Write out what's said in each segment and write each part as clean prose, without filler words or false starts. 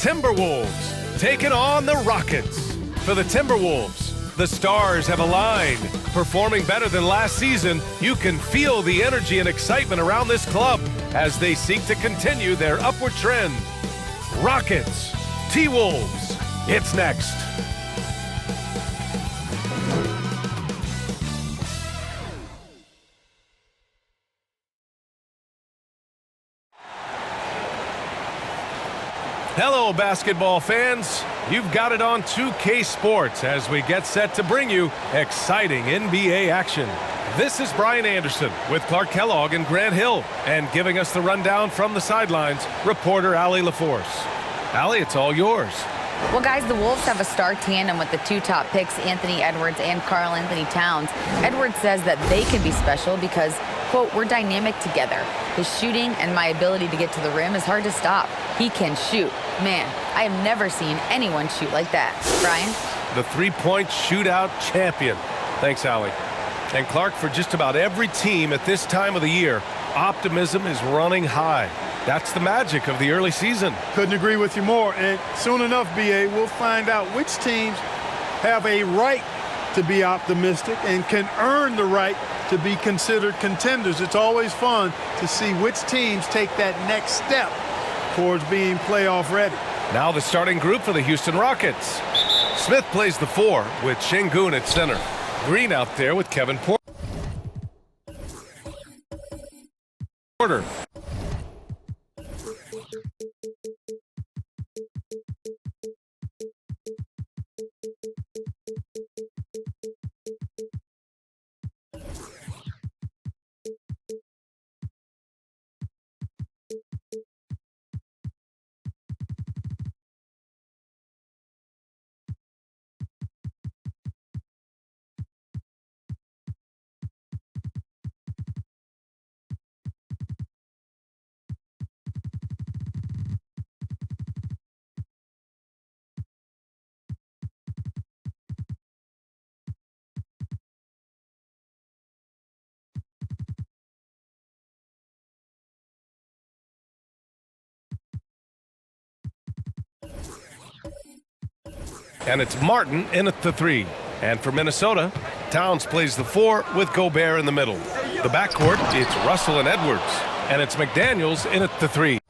Timberwolves taking on the Rockets. For the Timberwolves, the stars have aligned. Performing better than last season, you can feel the energy and excitement around this club as they seek to continue their upward trend. Rockets, T-Wolves, it's next. Hello, basketball fans. You've got it on 2K Sports as we get set to bring you exciting NBA action. This is Brian Anderson with Clark Kellogg and Grant Hill, and giving us the rundown from the sidelines, reporter Allie LaForce. Allie, it's all yours. Well, guys, the Wolves have a star tandem with the two top picks, Anthony Edwards and Karl Anthony Towns. Edwards says that they can be special because, quote, we're dynamic together. His shooting and my ability to get to the rim is hard to stop. He can shoot. Man, I have never seen anyone shoot like that. Brian? The three-point shootout champion. Thanks, Allie. And Clark, for just about every team at this time of the year, optimism is running high. That's the magic of the early season. Couldn't agree with you more. And soon enough, B.A., we'll find out which teams have a right to be optimistic and can earn the right to be considered contenders. It's always fun to see which teams take that next step towards being playoff ready. Now the starting group for the Houston Rockets. Smith plays the 4 with Şengün at center. Green out there with Kevin Porter. And it's Martin in at the 3. And for Minnesota, Towns plays the 4 with Gobert in the middle. The backcourt, it's Russell and Edwards. And it's McDaniels in at the 3.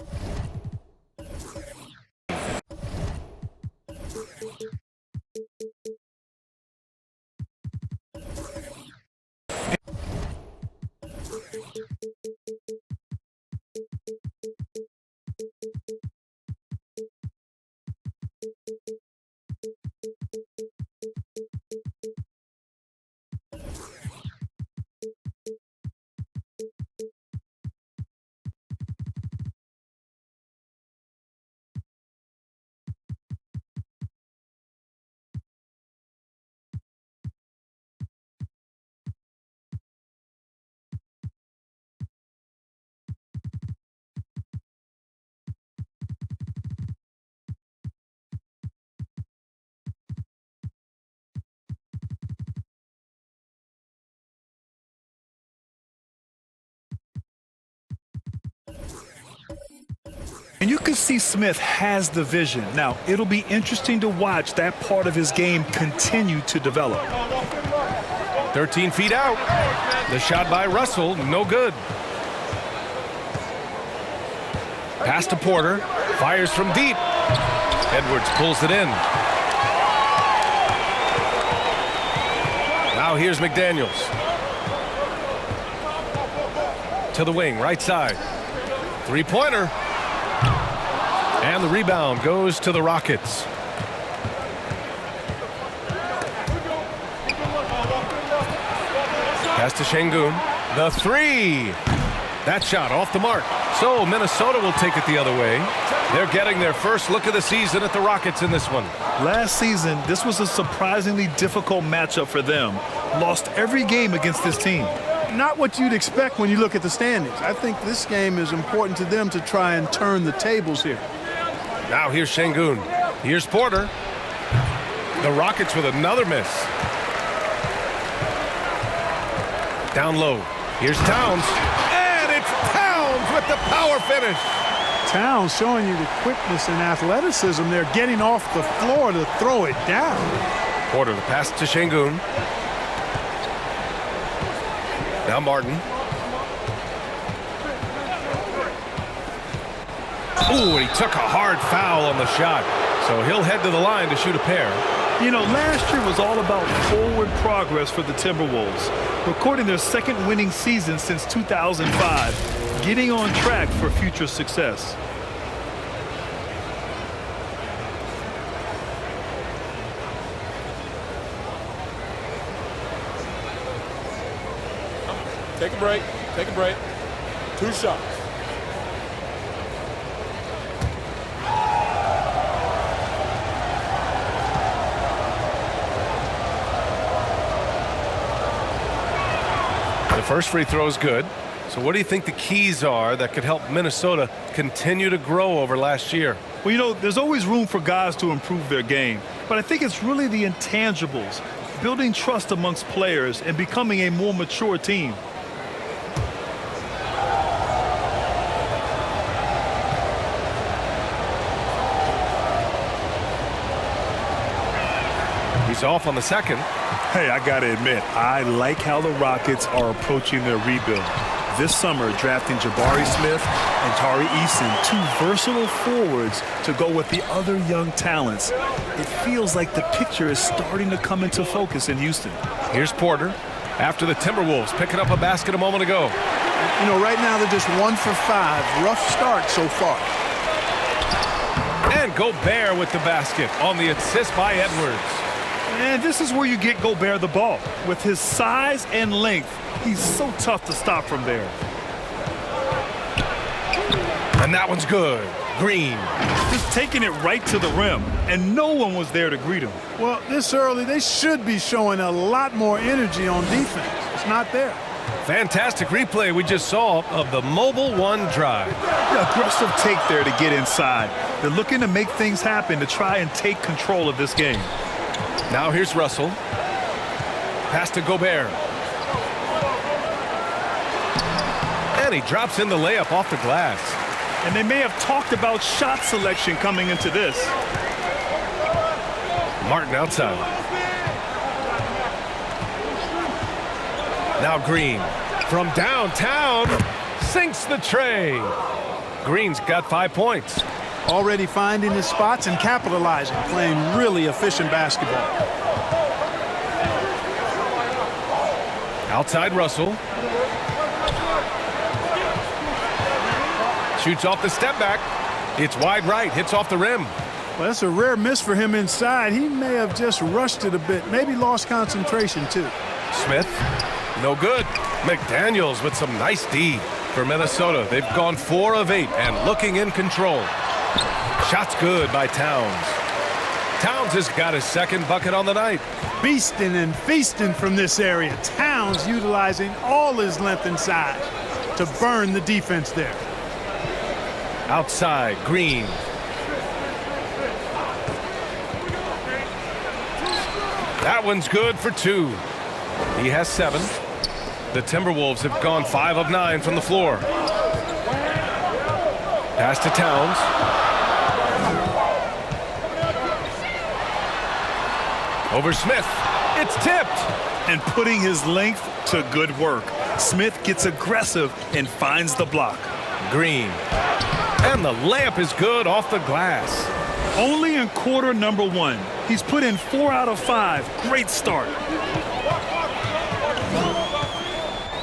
And you can see Smith has the vision. Now, it'll be interesting to watch that part of his game continue to develop. 13 feet out. The shot by Russell, no good. Pass to Porter. Fires from deep. Edwards pulls it in. Now here's McDaniels. To the wing, right side. Three-pointer. And the rebound goes to the Rockets. Pass to Şengün. The 3. That shot off the mark. So Minnesota will take it the other way. They're getting their first look of the season at the Rockets in this one. Last season, this was a surprisingly difficult matchup for them. Lost every game against this team. Not what you'd expect when you look at the standings. I think this game is important to them to try and turn the tables here. Now here's Şengün. Here's Porter. The Rockets with another miss. Down low. Here's Towns. And it's Towns with the power finish. Towns showing you the quickness and athleticism. They're getting off the floor to throw it down. Porter, the pass to Şengün. Now Martin. Ooh, and he took a hard foul on the shot. So he'll head to the line to shoot a pair. You know, last year was all about forward progress for the Timberwolves, recording their second winning season since 2005, getting on track for future success. Take a break. Take a break. 2 shots. The first free throw is good. So what do you think the keys are that could help Minnesota continue to grow over last year? Well, you know, there's always room for guys to improve their game, but I think it's really the intangibles, building trust amongst players and becoming a more mature team. He's off on the second. Hey, I gotta admit, I like how the Rockets are approaching their rebuild. This summer, drafting Jabari Smith and Tari Eason, 2 versatile forwards to go with the other young talents. It feels like the picture is starting to come into focus in Houston. Here's Porter after the Timberwolves picking up a basket a moment ago. You know, right now they're just 1 for 5. Rough start so far. And Gobert with the basket on the assist by Edwards. And this is where you get Gobert the ball. With his size and length, he's so tough to stop from there. And that one's good. Green. Just taking it right to the rim, and no one was there to greet him. Well, this early, they should be showing a lot more energy on defense. It's not there. Fantastic replay we just saw of the mobile 1 drive. Yeah, aggressive take there to get inside. They're looking to make things happen to try and take control of this game. Now here's Russell. Pass to Gobert. And he drops in the layup off the glass. And they may have talked about shot selection coming into this. Martin outside. Now Green from downtown sinks the tray. Green's got 5 points. Already finding his spots and capitalizing, playing really efficient basketball. Outside Russell. Shoots off the step back. It's wide right, hits off the rim. Well, that's a rare miss for him inside. He may have just rushed it a bit, maybe lost concentration too. Smith, no good. McDaniels with some nice D for Minnesota. They've gone 4 of 8 and looking in control. Shot's good by Towns. Towns has got his second bucket on the night. Beasting and feasting from this area. Towns utilizing all his length and size to burn the defense there. Outside, Green. That one's good for 2. He has 7. The Timberwolves have gone 5 of 9 from the floor. Pass to Towns. Over Smith. It's tipped. And putting his length to good work. Smith gets aggressive and finds the block. Green. And the layup is good off the glass. Only in quarter number 1. He's put in 4 out of 5. Great start.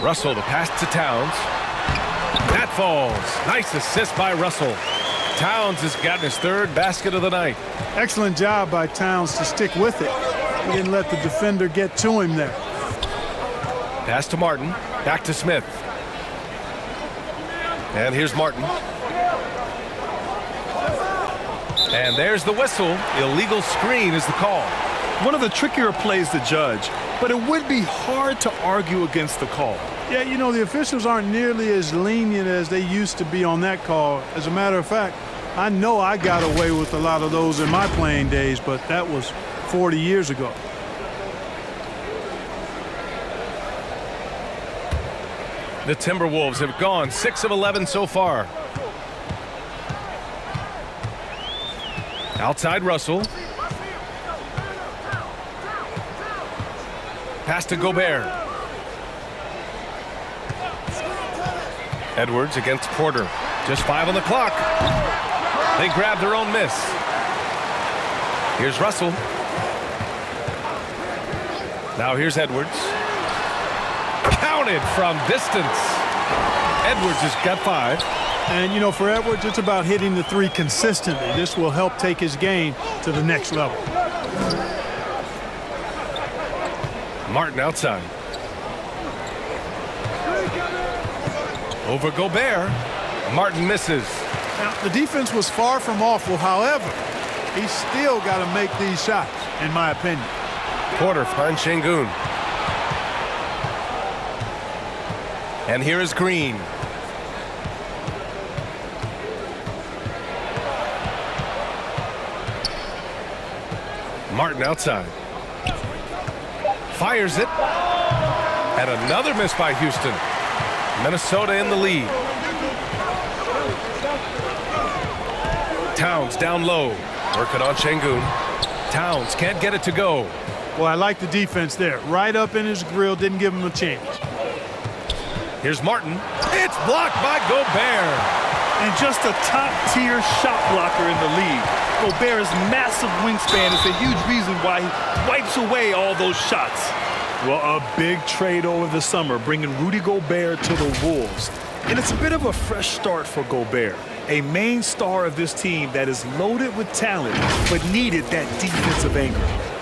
Russell, the pass to Towns. That falls. Nice assist by Russell. Towns has gotten his 3rd basket of the night. Excellent job by Towns to stick with it. He didn't let the defender get to him there. Pass to Martin. Back to Smith. And here's Martin. And there's the whistle. Illegal screen is the call. One of the trickier plays to judge, but it would be hard to argue against the call. Yeah, you know, the officials aren't nearly as lenient as they used to be on that call. As a matter of fact, I know I got away with a lot of those in my playing days, but that was 40 years ago. The Timberwolves have gone 6 of 11 so far. Outside Russell. Pass to Gobert. Edwards against Porter. Just 5 on the clock. They grab their own miss. Here's Russell. Now here's Edwards. Counted from distance. Edwards has got 5. And, you know, for Edwards, it's about hitting the 3 consistently. This will help take his game to the next level. Martin outside. Over Gobert. Martin misses. Now, the defense was far from awful. However, he's still got to make these shots, in my opinion. Porter finds Şengün. And here is Green. Martin outside. Fires it. And another miss by Houston. Minnesota in the lead. Towns down low. Working on Şengün. Towns can't get it to go. Well, I like the defense there. Right up in his grill, didn't give him a chance. Here's Martin. It's blocked by Gobert. And just a top-tier shot blocker in the league. Gobert's massive wingspan is a huge reason why he wipes away all those shots. Well, a big trade over the summer, bringing Rudy Gobert to the Wolves. And it's a bit of a fresh start for Gobert, a main star of this team that is loaded with talent, but needed that defensive anchor.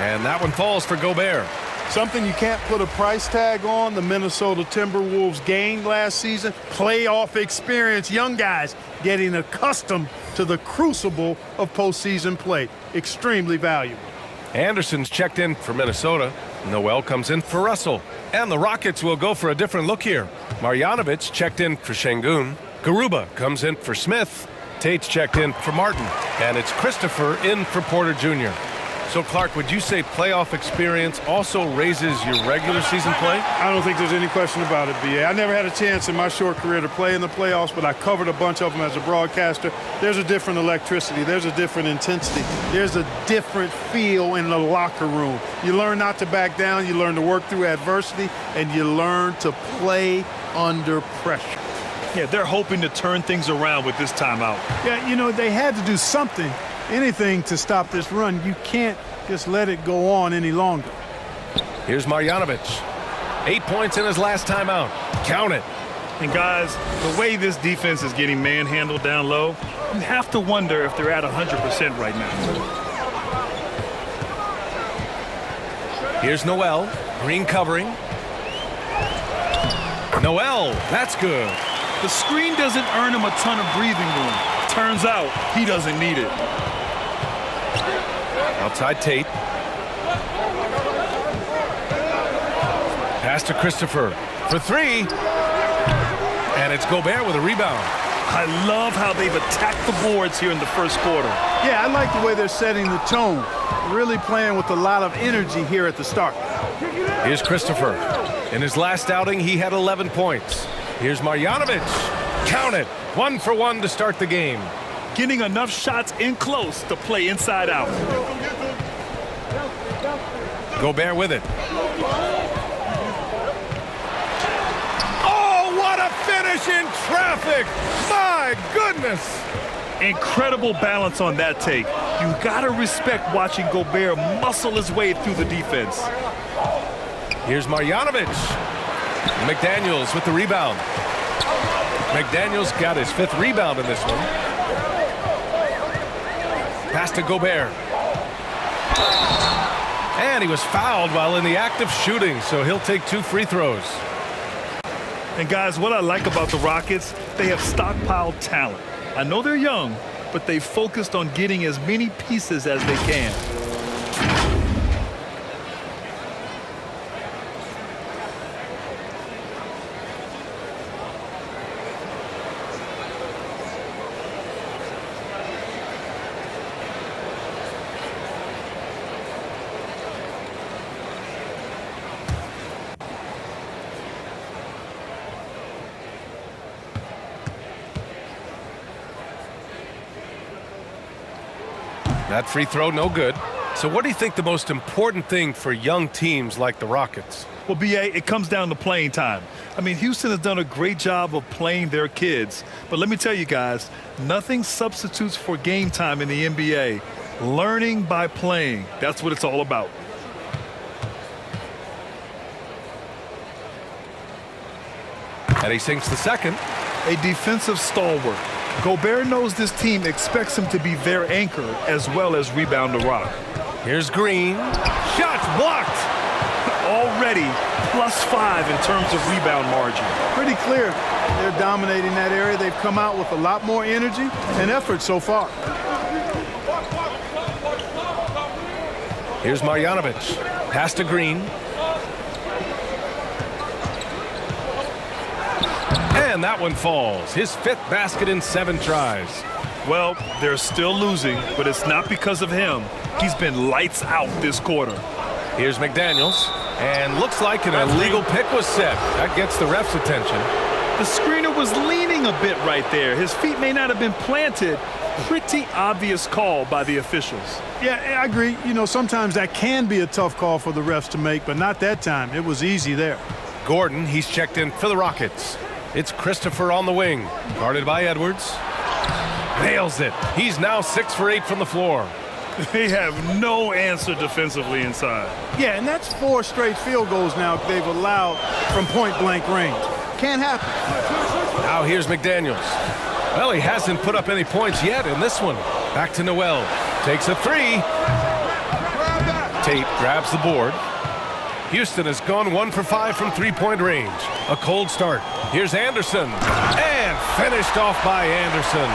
And that one falls for Gobert. Something you can't put a price tag on, the Minnesota Timberwolves gained last season. Playoff experience, young guys getting accustomed to the crucible of postseason play. Extremely valuable. Anderson's checked in for Minnesota. Noel comes in for Russell. And the Rockets will go for a different look here. Marjanovic checked in for Şengün. Garuba comes in for Smith. Tate's checked in for Martin. And it's Christopher in for Porter Jr. So, Clark, would you say playoff experience also raises your regular season play? I don't think there's any question about it, B.A. I never had a chance in my short career to play in the playoffs, but I covered a bunch of them as a broadcaster. There's a different electricity. There's a different intensity. There's a different feel in the locker room. You learn not to back down. You learn to work through adversity, and you learn to play under pressure. Yeah, they're hoping to turn things around with this timeout. Yeah, you know, they had to do something, anything to stop this run. You can't just let it go on any longer. Here's Marjanovic. 8 points in his last timeout. Count it. And guys, the way this defense is getting manhandled down low, you have to wonder if they're at 100% right now. Here's Noel. Green covering. Noel, that's good. The screen doesn't earn him a ton of breathing room. Turns out he doesn't need it. Outside Tate. Pass to Christopher for 3. And it's Gobert with a rebound. I love how they've attacked the boards here in the first quarter. Yeah, I like the way they're setting the tone. Really playing with a lot of energy here at the start. Here's Christopher. In his last outing, he had 11 points. Here's Marjanovic. Count it. 1 for 1 to start the game. Getting enough shots in close to play inside out. Gobert with it. Oh, what a finish in traffic! My goodness! Incredible balance on that take. You gotta respect watching Gobert muscle his way through the defense. Here's Marjanovic. McDaniels with the rebound. McDaniels got his 5th rebound in this one. Pass to Gobert. And he was fouled while in the act of shooting, so he'll take 2 free throws. And guys, what I like about the Rockets, they have stockpiled talent. I know they're young, but they focused on getting as many pieces as they can. That free throw, no good. So what do you think the most important thing for young teams like the Rockets? Well, B.A., it comes down to playing time. I mean, Houston has done a great job of playing their kids. But let me tell you guys, nothing substitutes for game time in the NBA. Learning by playing. That's what it's all about. And he sinks the second. A defensive stalwart. Gobert knows this team expects him to be their anchor as well as rebound the rock. Here's Green. Shots blocked. Already +5 in terms of rebound margin. Pretty clear they're dominating that area. They've come out with a lot more energy and effort so far. Here's Marjanovic. Pass to Green. And that one falls. His 5th basket in 7 tries. Well, they're still losing, but it's not because of him. He's been lights out this quarter. Here's McDaniels. And looks like an illegal pick was set. That gets the ref's attention. The screener was leaning a bit right there. His feet may not have been planted. Pretty obvious call by the officials. Yeah, I agree. You know, sometimes that can be a tough call for the refs to make, but not that time. It was easy there. Gordon, he's checked in for the Rockets. It's Christopher on the wing, guarded by Edwards. Nails it. He's now 6 for 8 from the floor. They have no answer defensively inside. Yeah, and that's 4 straight field goals now they've allowed from point-blank range. Can't happen. Now here's McDaniels. Well, he hasn't put up any points yet in this one. Back to Noel. Takes a 3. Tate grabs the board. Houston has gone 1 for 5 from three-point range. A cold start. Here's Anderson. And finished off by Anderson.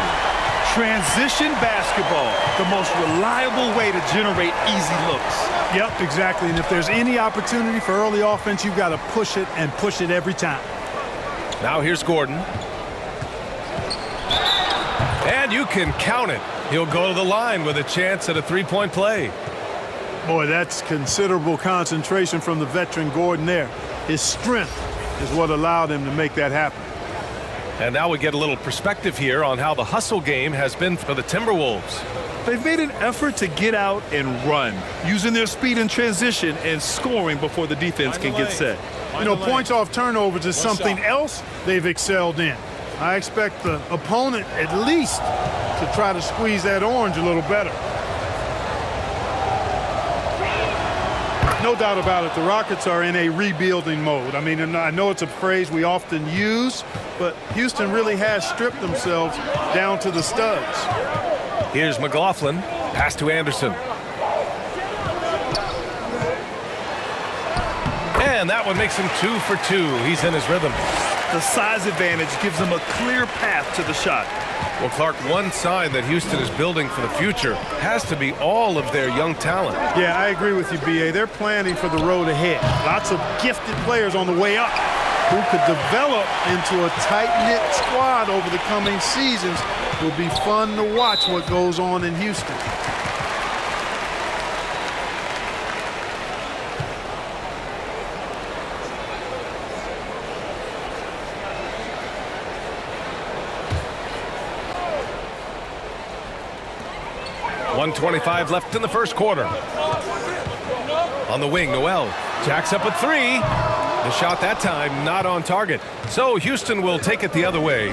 Transition basketball, the most reliable way to generate easy looks. Yep, exactly. And if there's any opportunity for early offense, you've got to push it and push it every time. Now here's Gordon. And you can count it. He'll go to the line with a chance at a three-point play. Boy, that's considerable concentration from the veteran Gordon there. His strength is what allowed him to make that happen. And now we get a little perspective here on how the hustle game has been for the Timberwolves. They've made an effort to get out and run, using their speed in transition and scoring before the defense can get set. You know, points off turnovers is something else they've excelled in. I expect the opponent at least to try to squeeze that orange a little better. No doubt about it, the Rockets are in a rebuilding mode. I mean, I know it's a phrase we often use, but Houston really has stripped themselves down to the studs. Here's McLaughlin. Pass to Anderson. And that one makes him 2 for 2. He's in his rhythm. The size advantage gives him a clear path to the shot. Well, Clark, one sign that Houston is building for the future has to be all of their young talent. Yeah, I agree with you, B.A. They're planning for the road ahead. Lots of gifted players on the way up who could develop into a tight-knit squad over the coming seasons. It will be fun to watch what goes on in Houston. .125 left in the first quarter. On the wing, Noel jacks up a 3. The shot that time not on target. So Houston will take it the other way.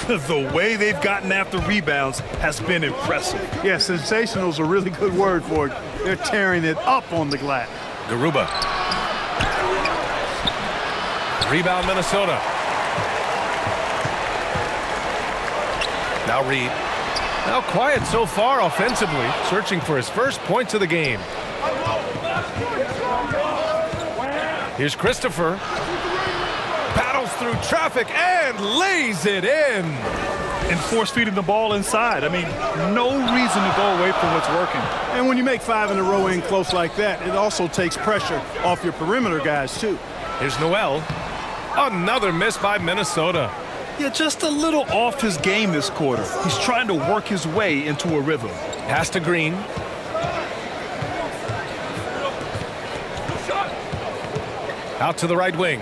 The way they've gotten after rebounds has been impressive. Yeah, sensational is a really good word for it. They're tearing it up on the glass. Garuba. Rebound Minnesota. Now Reed. Now quiet so far offensively, searching for his first points of the game. Here's Christopher. Paddles through traffic and lays it in. And force-feeding the ball inside. I mean, no reason to go away from what's working. And when you make 5 in a row in close like that, it also takes pressure off your perimeter guys, too. Here's Noel. Another miss by Minnesota. Yeah, just a little off his game this quarter. He's trying to work his way into a rhythm. Pass to Green. Out to the right wing.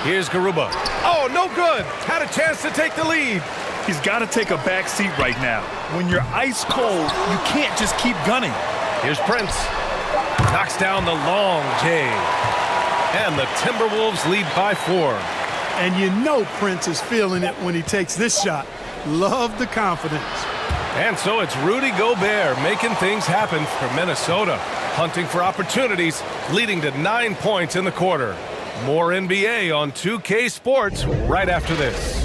Here's Garuba. Oh, no good. Had a chance to take the lead. He's got to take a back seat right now. When you're ice cold, you can't just keep gunning. Here's Prince. Knocks down the long J. And the Timberwolves lead by 4. And you know Prince is feeling it when he takes this shot. Love the confidence. And so it's Rudy Gobert making things happen for Minnesota, hunting for opportunities, leading to 9 points in the quarter. More NBA on 2K Sports right after this.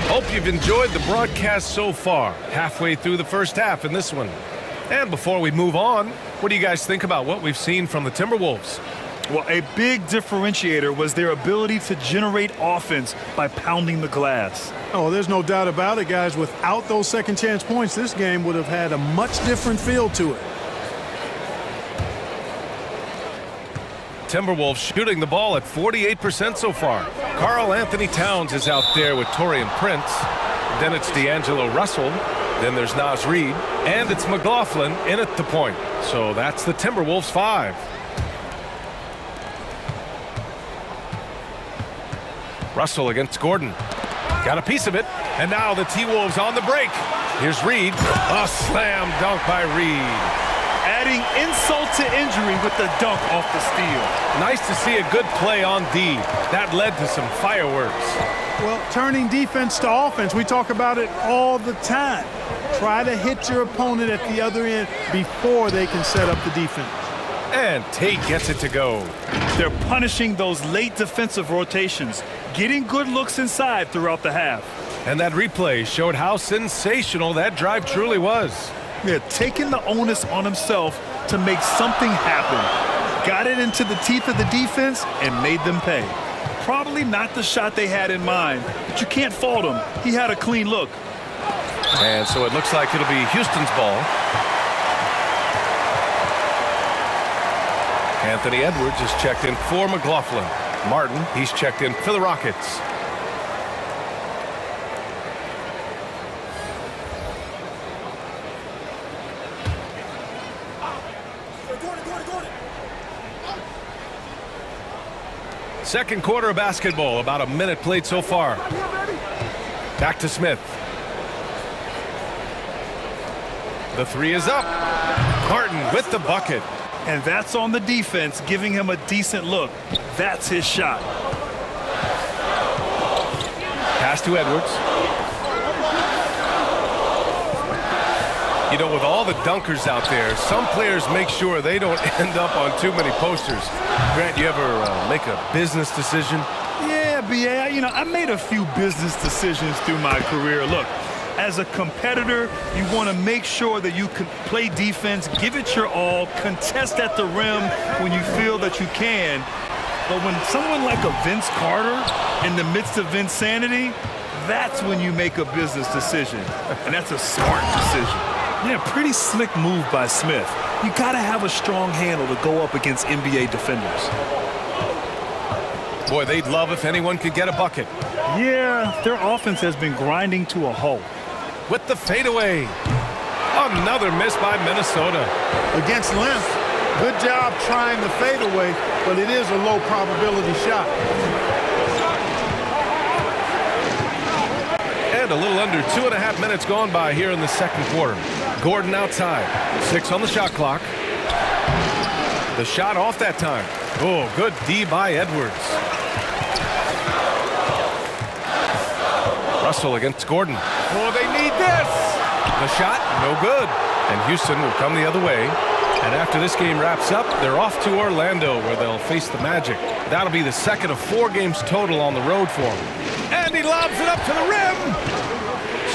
Hope you've enjoyed the broadcast so far, halfway through the first half in this one. And before we move on, what do you guys think about what we've seen from the Timberwolves? Well, a big differentiator was their ability to generate offense by pounding the glass. Oh, there's no doubt about it, guys. Without those second chance points, this game would have had a much different feel to it. Timberwolves shooting the ball at 48% so far. Karl Anthony Towns is out there with Taurean Prince. Then it's D'Angelo Russell. Then there's Naz Reid. And it's McLaughlin in at the point. So that's the Timberwolves 5. Russell against Gordon. Got a piece of it. And now the T-Wolves on the break. Here's Reid. A slam dunk by Reid. Adding insult to injury with the dunk off the steal. Nice to see a good play on D. That led to some fireworks. Well, turning defense to offense, we talk about it all the time. Try to hit your opponent at the other end before they can set up the defense. And Tate gets it to go. They're punishing those late defensive rotations, getting good looks inside throughout the half. And that replay showed how sensational that drive truly was. Yeah, taking the onus on himself to make something happen. Got it into the teeth of the defense and made them pay. Probably not the shot they had in mind, but you can't fault him. He had a clean look. And so it looks like it'll be Houston's ball. Anthony Edwards is checked in for McLaughlin. Martin, he's checked in for the Rockets. Second quarter of basketball, about a minute played so far. Back to Smith. The three is up. Martin with the bucket. And that's on the defense, giving him a decent look. That's his shot. Pass to Edwards. You know, with all the dunkers out there, some players make sure they don't end up on too many posters. Grant, you ever make a business decision? Yeah, B.A., I made a few business decisions through my career. Look, as a competitor, you want to make sure that you can play defense, give it your all, contest at the rim when you feel that you can. But when someone like a Vince Carter in the midst of insanity, that's when you make a business decision. And that's a smart decision. Yeah, pretty slick move by Smith. You got to have a strong handle to go up against NBA defenders. Boy, they'd love if anyone could get a bucket. Yeah, their offense has been grinding to a halt. With the fadeaway. Another miss by Minnesota. Against length, good job trying the fadeaway, but it is a low probability shot. And a little under 2.5 minutes gone by here in the second quarter. Gordon outside. 6 on the shot clock. The shot off that time. Oh, good D by Edwards. Russell against Gordon. Oh, they need this. The shot, no good. And Houston will come the other way. And after this game wraps up, they're off to Orlando where they'll face the Magic. That'll be the second of 4 games total on the road for him. And he lobs it up to the rim.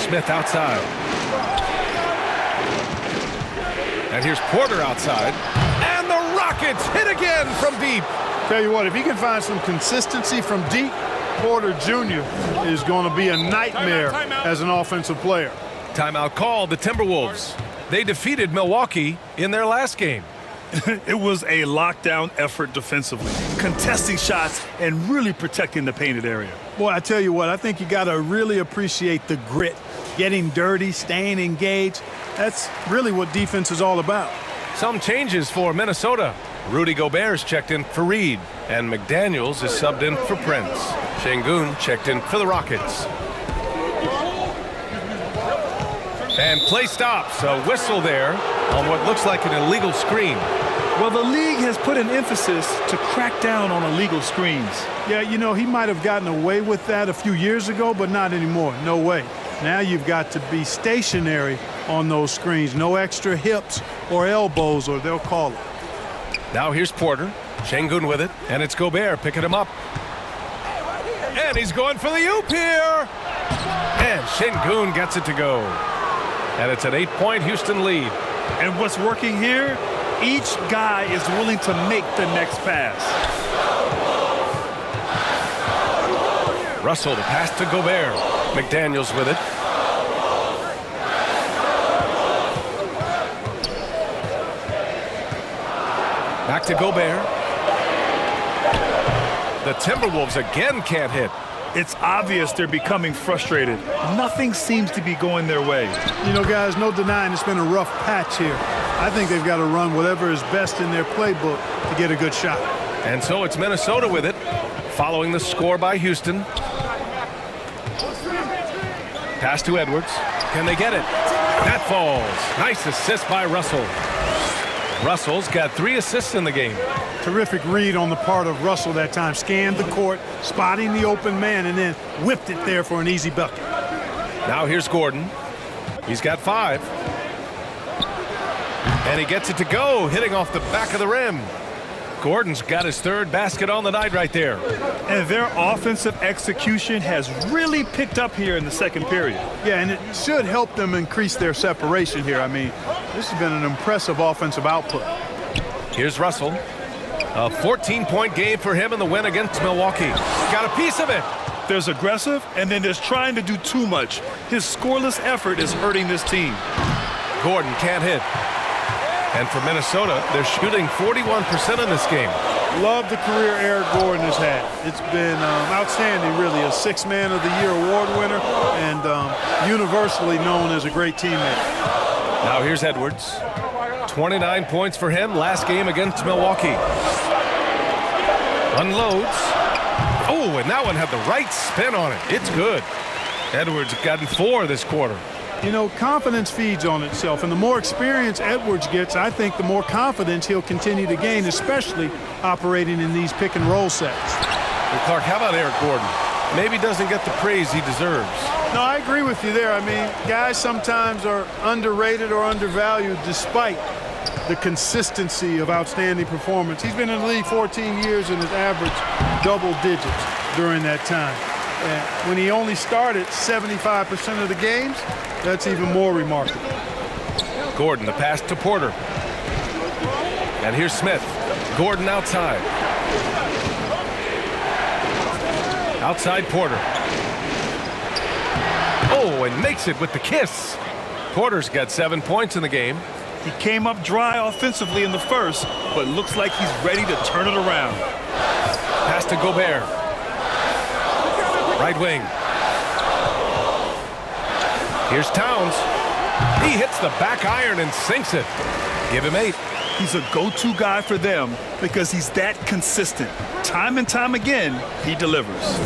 Smith outside. And here's Porter outside. And the Rockets hit again from deep. Tell you what, if he can find some consistency from deep, Porter Jr. is going to be a nightmare as an offensive player. Timeout called the Timberwolves. They defeated Milwaukee in their last game. It was a lockdown effort defensively, contesting shots and really protecting the painted area. Boy, I tell you what, I think you got to really appreciate the grit, getting dirty, staying engaged. That's really what defense is all about. Some changes for Minnesota. Rudy Gobert's checked in for Reed, and McDaniels is subbed in for Prince. Şengün checked in for the Rockets. And play stops. A whistle there on what looks like an illegal screen. Well, the league has put an emphasis to crack down on illegal screens. Yeah, you know, he might have gotten away with that a few years ago, but not anymore. No way. Now you've got to be stationary on those screens. No extra hips or elbows, or they'll call it. Now here's Porter. Şengün with it, and it's Gobert picking him up. And he's going for the oop here. And Şengün gets it to go. And it's an 8-point Houston lead. And what's working here? Each guy is willing to make the next pass. Russell, the pass to Gobert. McDaniels with it. Back to Gobert. The Timberwolves again can't hit. It's obvious they're becoming frustrated. Nothing seems to be going their way. You know, guys, no denying it's been a rough patch here. I think they've got to run whatever is best in their playbook to get a good shot. And so it's Minnesota with it, following the score by Houston. Pass to Edwards. Can they get it? That falls. Nice assist by Russell. Russell's got 3 assists in the game. Terrific read on the part of Russell that time. Scanned the court, spotting the open man, and then whipped it there for an easy bucket. Now here's Gordon. He's got 5. And he gets it to go, hitting off the back of the rim. Gordon's got his 3rd basket on the night right there. And their offensive execution has really picked up here in the second period. Yeah, and it should help them increase their separation here. I mean, this has been an impressive offensive output. Here's Russell. A 14-point game for him in the win against Milwaukee. Got a piece of it. There's aggressive, and then there's trying to do too much. His scoreless effort is hurting this team. Gordon can't hit. And for Minnesota, they're shooting 41% in this game. Love the career Eric Gordon has had. It's been outstanding, really. A 6th Man of the Year award winner and universally known as a great teammate. Now here's Edwards. 29 points for him last game against Milwaukee. Unloads. Oh, and that one had the right spin on it. It's good. Edwards gotten 4 this quarter. You know, confidence feeds on itself, and the more experience Edwards gets, I think the more confidence he'll continue to gain, especially operating in these pick-and-roll sets. Well, Clark, how about Eric Gordon? Maybe doesn't get the praise he deserves. No, I agree with you there. I mean, guys sometimes are underrated or undervalued despite the consistency of outstanding performance. He's been in the league 14 years and has averaged double digits during that time. And when he only started 75% of the games, that's even more remarkable. Gordon, the pass to Porter. And here's Smith. Gordon outside. Outside Porter. Oh, and makes it with the kiss. Porter's got 7 points in the game. He came up dry offensively in the first, but looks like he's ready to turn it around. Pass to Gobert. Right wing. Here's Towns. He hits the back iron and sinks it. Give him 8. He's a go-to guy for them because he's that consistent. Time and time again, he delivers.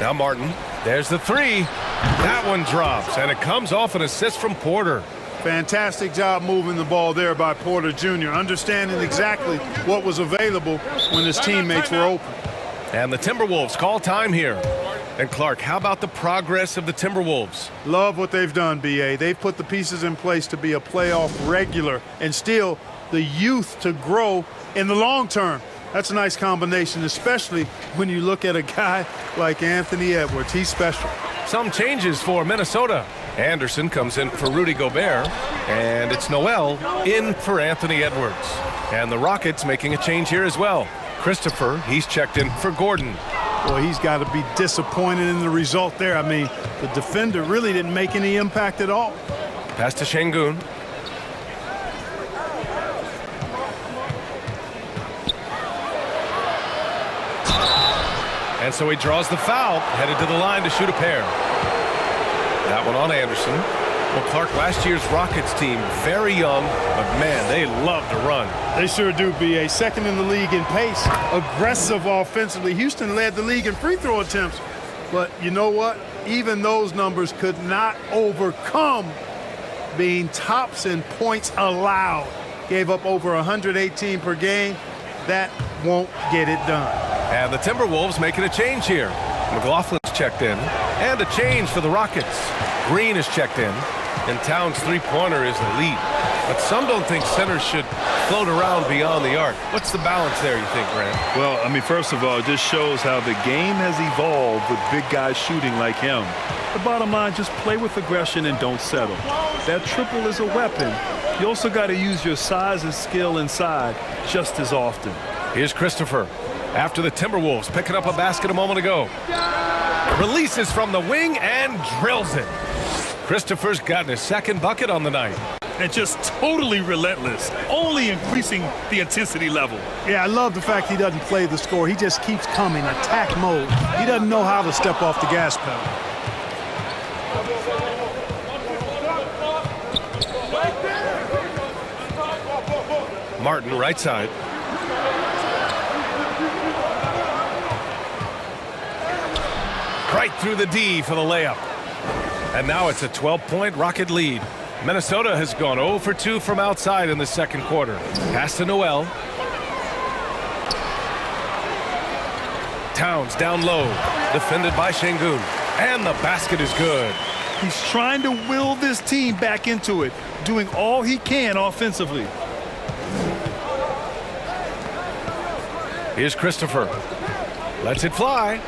Now Martin. There's the 3. That one drops, and it comes off an assist from Porter. Fantastic job moving the ball there by Porter Jr., understanding exactly what was available when his teammates were open. And the Timberwolves call time here. And Clark, how about the progress of the Timberwolves? Love what they've done, B.A. They've put the pieces in place to be a playoff regular and still the youth to grow in the long term. That's a nice combination, especially when you look at a guy like Anthony Edwards. He's special. Some changes for Minnesota. Anderson comes in for Rudy Gobert, and it's Noel in for Anthony Edwards. And the Rockets making a change here as well. Christopher, he's checked in for Gordon. Boy, he's got to be disappointed in the result there. I mean, the defender really didn't make any impact at all. Pass to Şengün. And so he draws the foul, headed to the line to shoot a pair. That one on Anderson. Well, Clark, last year's Rockets team, very young, but man, they love to run. They sure do, B.A. Second in the league in pace, aggressive offensively. Houston led the league in free throw attempts. But you know what? Even those numbers could not overcome being tops in points allowed. Gave up over 118 per game. That won't get it done. And the Timberwolves making a change here. McLaughlin's checked in. And a change for the Rockets. Green is checked in. And Towns' three-pointer is elite. But some don't think centers should float around beyond the arc. What's the balance there, you think, Grant? Well, I mean, first of all, it just shows how the game has evolved with big guys shooting like him. The bottom line, just play with aggression and don't settle. That triple is a weapon. You also got to use your size and skill inside just as often. Here's Christopher. After the Timberwolves picking up a basket a moment ago. Releases from the wing and drills it. Christopher's gotten his second bucket on the night. And just totally relentless, only increasing the intensity level. Yeah, I love the fact he doesn't play the score. He just keeps coming, attack mode. He doesn't know how to step off the gas pedal. Martin, right side. Right through the D for the layup. And now it's a 12-point Rocket lead. Minnesota has gone 0 for 2 from outside in the second quarter. Pass to Noel. Towns down low. Defended by Şengün. And the basket is good. He's trying to will this team back into it, doing all he can offensively. Here's Christopher. Lets it fly.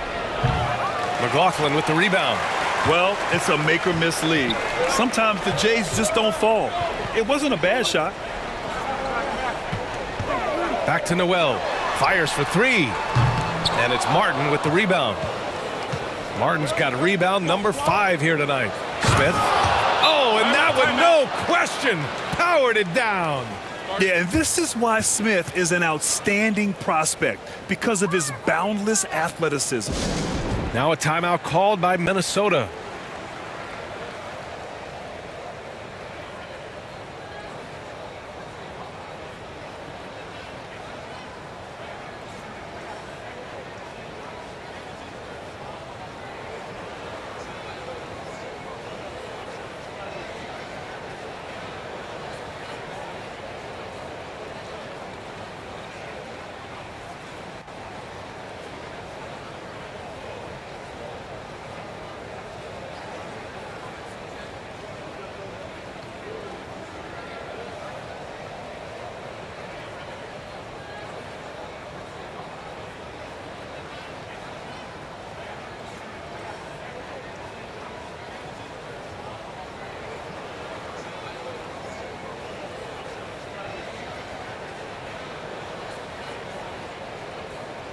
McLaughlin with the rebound. Well, it's a make-or-miss league. Sometimes the Jays just don't fall. It wasn't a bad shot. Back to Noel. Fires for three. And it's Martin with the rebound. Martin's got a rebound number 5 here tonight. Smith. Oh, and that one, no question, powered it down. Yeah, and this is why Smith is an outstanding prospect, because of his boundless athleticism. Now a timeout called by Minnesota.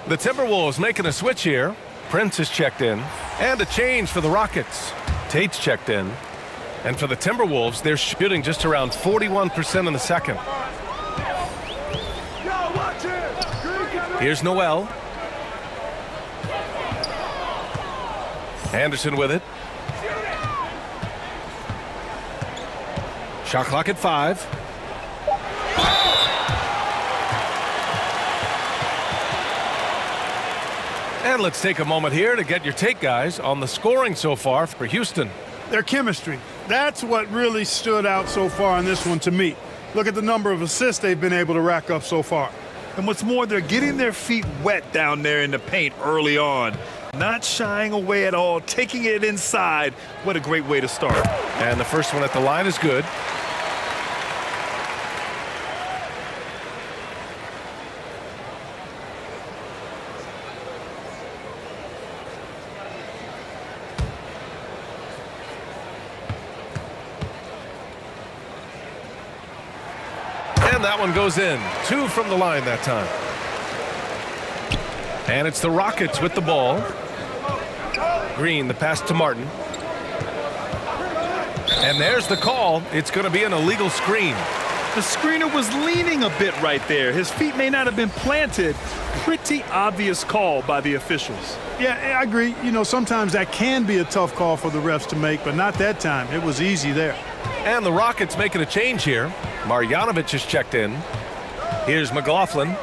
The Timberwolves making a switch here. Prince is checked in. And a change for the Rockets. Tate's checked in. And for the Timberwolves, they're shooting just around 41% in the second. Here's Noel. Anderson with it. Shot clock at 5. And let's take a moment here to get your take, guys, on the scoring so far for Houston. Their chemistry. That's what really stood out so far in this one to me. Look at the number of assists they've been able to rack up so far. And what's more, they're getting their feet wet down there in the paint early on. Not shying away at all, taking it inside. What a great way to start. And the first one at the line is good. And that one goes in. 2 from the line that time. And it's the Rockets with the ball. Green, the pass to Martin. And there's the call. It's going to be an illegal screen. The screener was leaning a bit right there. His feet may not have been planted. Pretty obvious call by the officials. Yeah, I agree. You know, sometimes that can be a tough call for the refs to make, but not that time. It was easy there. And the Rockets making a change here. Marjanovic is checked in. Here's McLaughlin.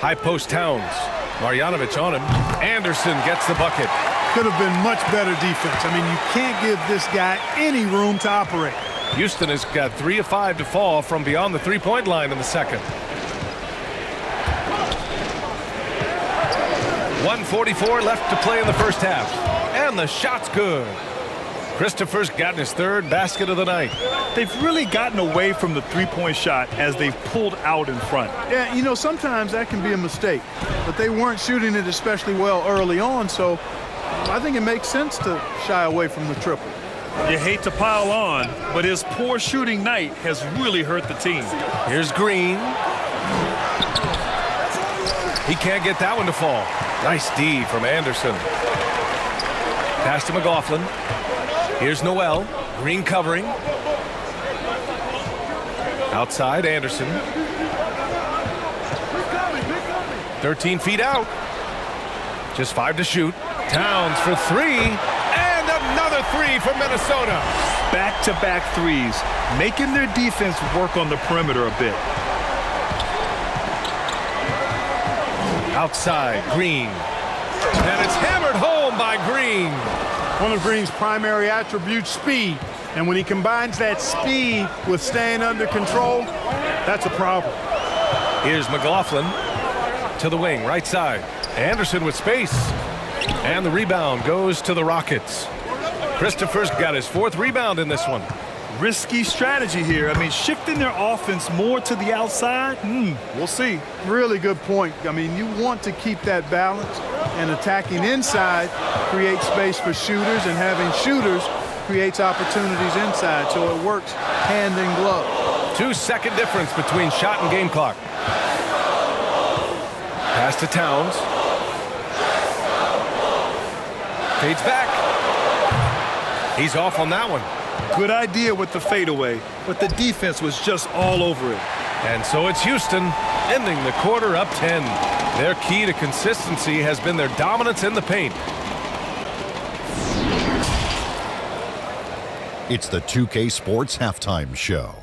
High post Towns. Marjanovic on him. Anderson gets the bucket. Could have been much better defense. I mean, you can't give this guy any room to operate. Houston has got 3 of 5 to fall from beyond the three-point line in the second. 1:44 left to play in the first half. And the shot's good. Christopher's gotten his third basket of the night. They've really gotten away from the three-point shot as they've pulled out in front. Yeah, you know, sometimes that can be a mistake. But they weren't shooting it especially well early on, so I think it makes sense to shy away from the triple. You hate to pile on, but his poor shooting night has really hurt the team. Here's Green. He can't get that one to fall. Nice D from Anderson. Pass to McLaughlin. Here's Noel. Green covering. Outside, Anderson. 13 feet out. Just 5 to shoot. Towns for 3. And another 3 for Minnesota. Back-to-back threes, making their defense work on the perimeter a bit. Outside, Green. And it's hammered home by Green. One of Green's primary attributes, speed. And when he combines that speed with staying under control, that's a problem. Here's McLaughlin to the wing, right side. Anderson with space. And the rebound goes to the Rockets. Christopher's got his 4th rebound in this one. Risky strategy here. I mean, shifting their offense more to the outside, we'll see. Really good point. I mean, you want to keep that balance, and attacking inside creates space for shooters, and having shooters creates opportunities inside, so it works hand in glove. 2-second difference between shot and game clock. Pass to Towns. Fades back. He's off on that one. Good idea with the fadeaway, but the defense was just all over it. And so it's Houston ending the quarter up 10. Their key to consistency has been their dominance in the paint. It's the 2K Sports Halftime Show.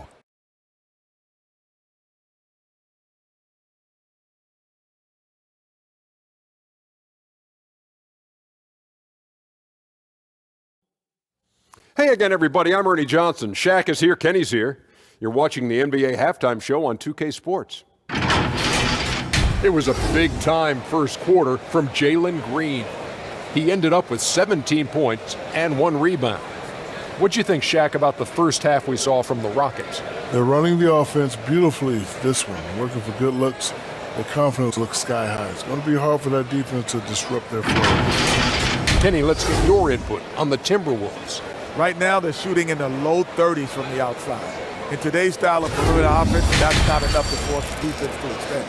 Hey again, everybody. I'm Ernie Johnson. Shaq is here. Kenny's here. You're watching the NBA Halftime Show on 2K Sports. It was a big-time first quarter from Jalen Green. He ended up with 17 points and 1 rebound. What'd you think, Shaq, about the first half we saw from the Rockets? They're running the offense beautifully this one, working for good looks. Their confidence looks sky high. It's going to be hard for that defense to disrupt their flow. Kenny, let's get your input on the Timberwolves. Right now, they're shooting in the low 30s from the outside. In today's style of perimeter offense, that's not enough to force the defense to extend.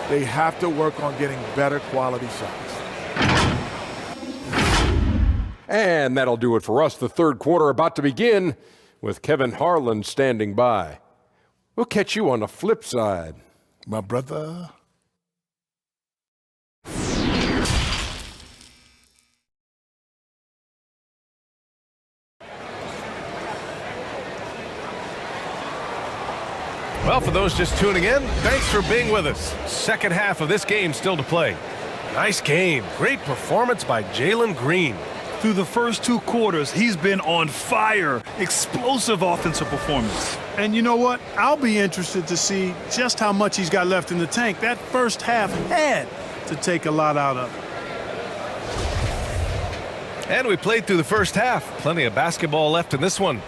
They have to work on getting better quality shots. And that'll do it for us. The third quarter about to begin with Kevin Harlan standing by. We'll catch you on the flip side. My brother. Well, for those just tuning in, thanks for being with us. Second half of this game still to play. Nice game. Great performance by Jalen Green. Through the first 2 quarters, he's been on fire. Explosive offensive performance. And you know what? I'll be interested to see just how much he's got left in the tank. That first half had to take a lot out of it. And we played through the first half. Plenty of basketball left in this one.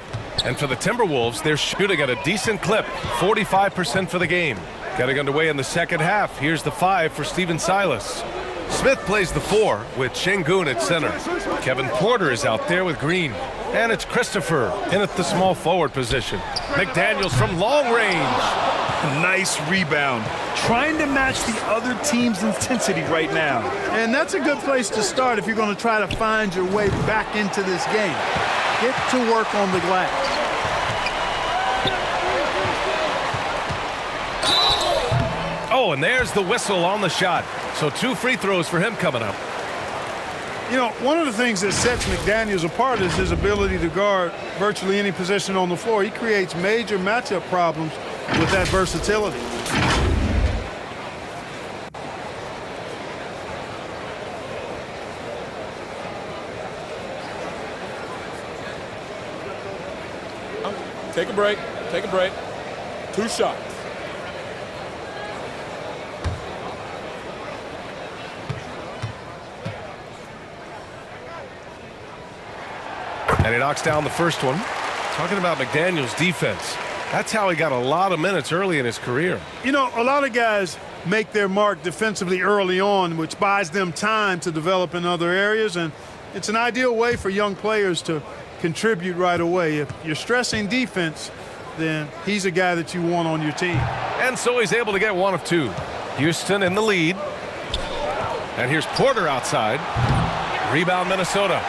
And for the Timberwolves, they're shooting at a decent clip, 45% for the game. Getting underway in the second half. Here's the 5 for Steven Silas. Smith plays the 4 with Şengün at center. Kevin Porter is out there with Green. And it's Christopher in at the small forward position. McDaniels from long range. Nice rebound. Trying to match the other team's intensity right now. And that's a good place to start if you're going to try to find your way back into this game. Get to work on the glass. Oh, and there's the whistle on the shot. So 2 free throws for him coming up. You know, one of the things that sets McDaniels apart is his ability to guard virtually any position on the floor. He creates major matchup problems with that versatility. Take a break. Take a break. 2 shots. And he knocks down the first one. Talking about McDaniels' defense. That's how he got a lot of minutes early in his career. You know, a lot of guys make their mark defensively early on, which buys them time to develop in other areas, and it's an ideal way for young players to contribute right away. If you're stressing defense, then he's a guy that you want on your team. And so he's able to get 1 of 2. Houston in the lead. And here's Porter outside. Rebound Minnesota.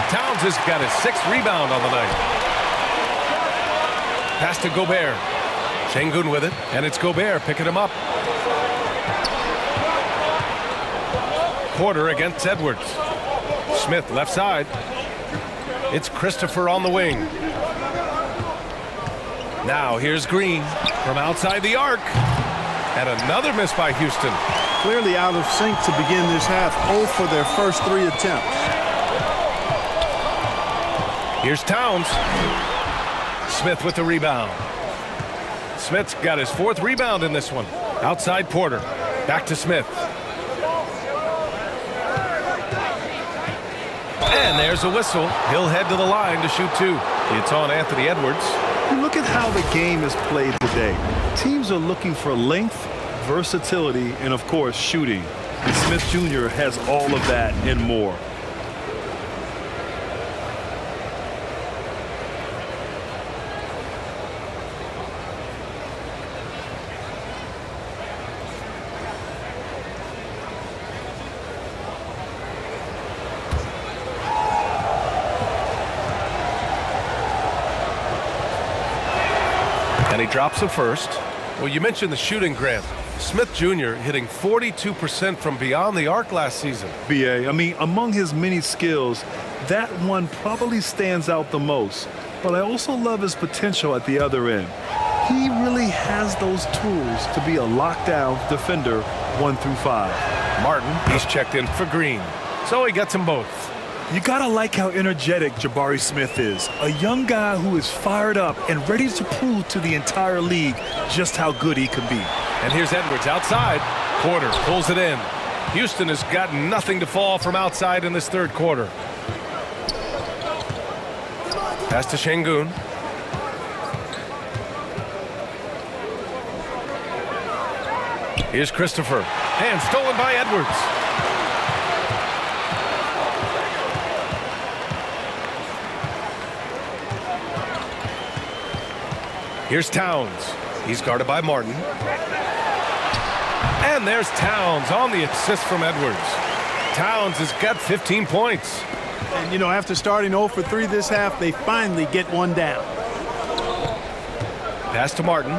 Towns has got his 6th rebound on the night. Pass to Gobert. Sengun with it, and it's Gobert picking him up. Porter against Edwards. Smith left side. It's Christopher on the wing. Now here's Green from outside the arc. And another miss by Houston. Clearly out of sync to begin this half. 0 for their first 3 attempts. Here's Towns. Smith with the rebound. Smith's got his 4th rebound in this one. Outside Porter. Back to Smith. And there's a whistle. He'll head to the line to shoot 2. It's on Anthony Edwards. You look at how the game is played today. Teams are looking for length, versatility, and of course shooting. And Smith Jr. has all of that and more. And he drops the first. Well, you mentioned the shooting, Grant. Smith Jr. hitting 42% from beyond the arc last season. BA, I mean, among his many skills, that one probably stands out the most. But I also love his potential at the other end. He really has those tools to be a lockdown defender 1 through 5. Martin, he's checked in for Green. So he gets them both. You gotta like how energetic Jabari Smith is. A young guy who is fired up and ready to prove to the entire league just how good he can be. And here's Edwards outside. Porter pulls it in. Houston has got nothing to fall from outside in this 3rd quarter. Pass to Sengun. Here's Christopher. And stolen by Edwards. Here's Towns. He's guarded by Martin. And there's Towns on the assist from Edwards. Towns has got 15 points. And, you know, after starting 0 for 3 this half, they finally get one down. Pass to Martin.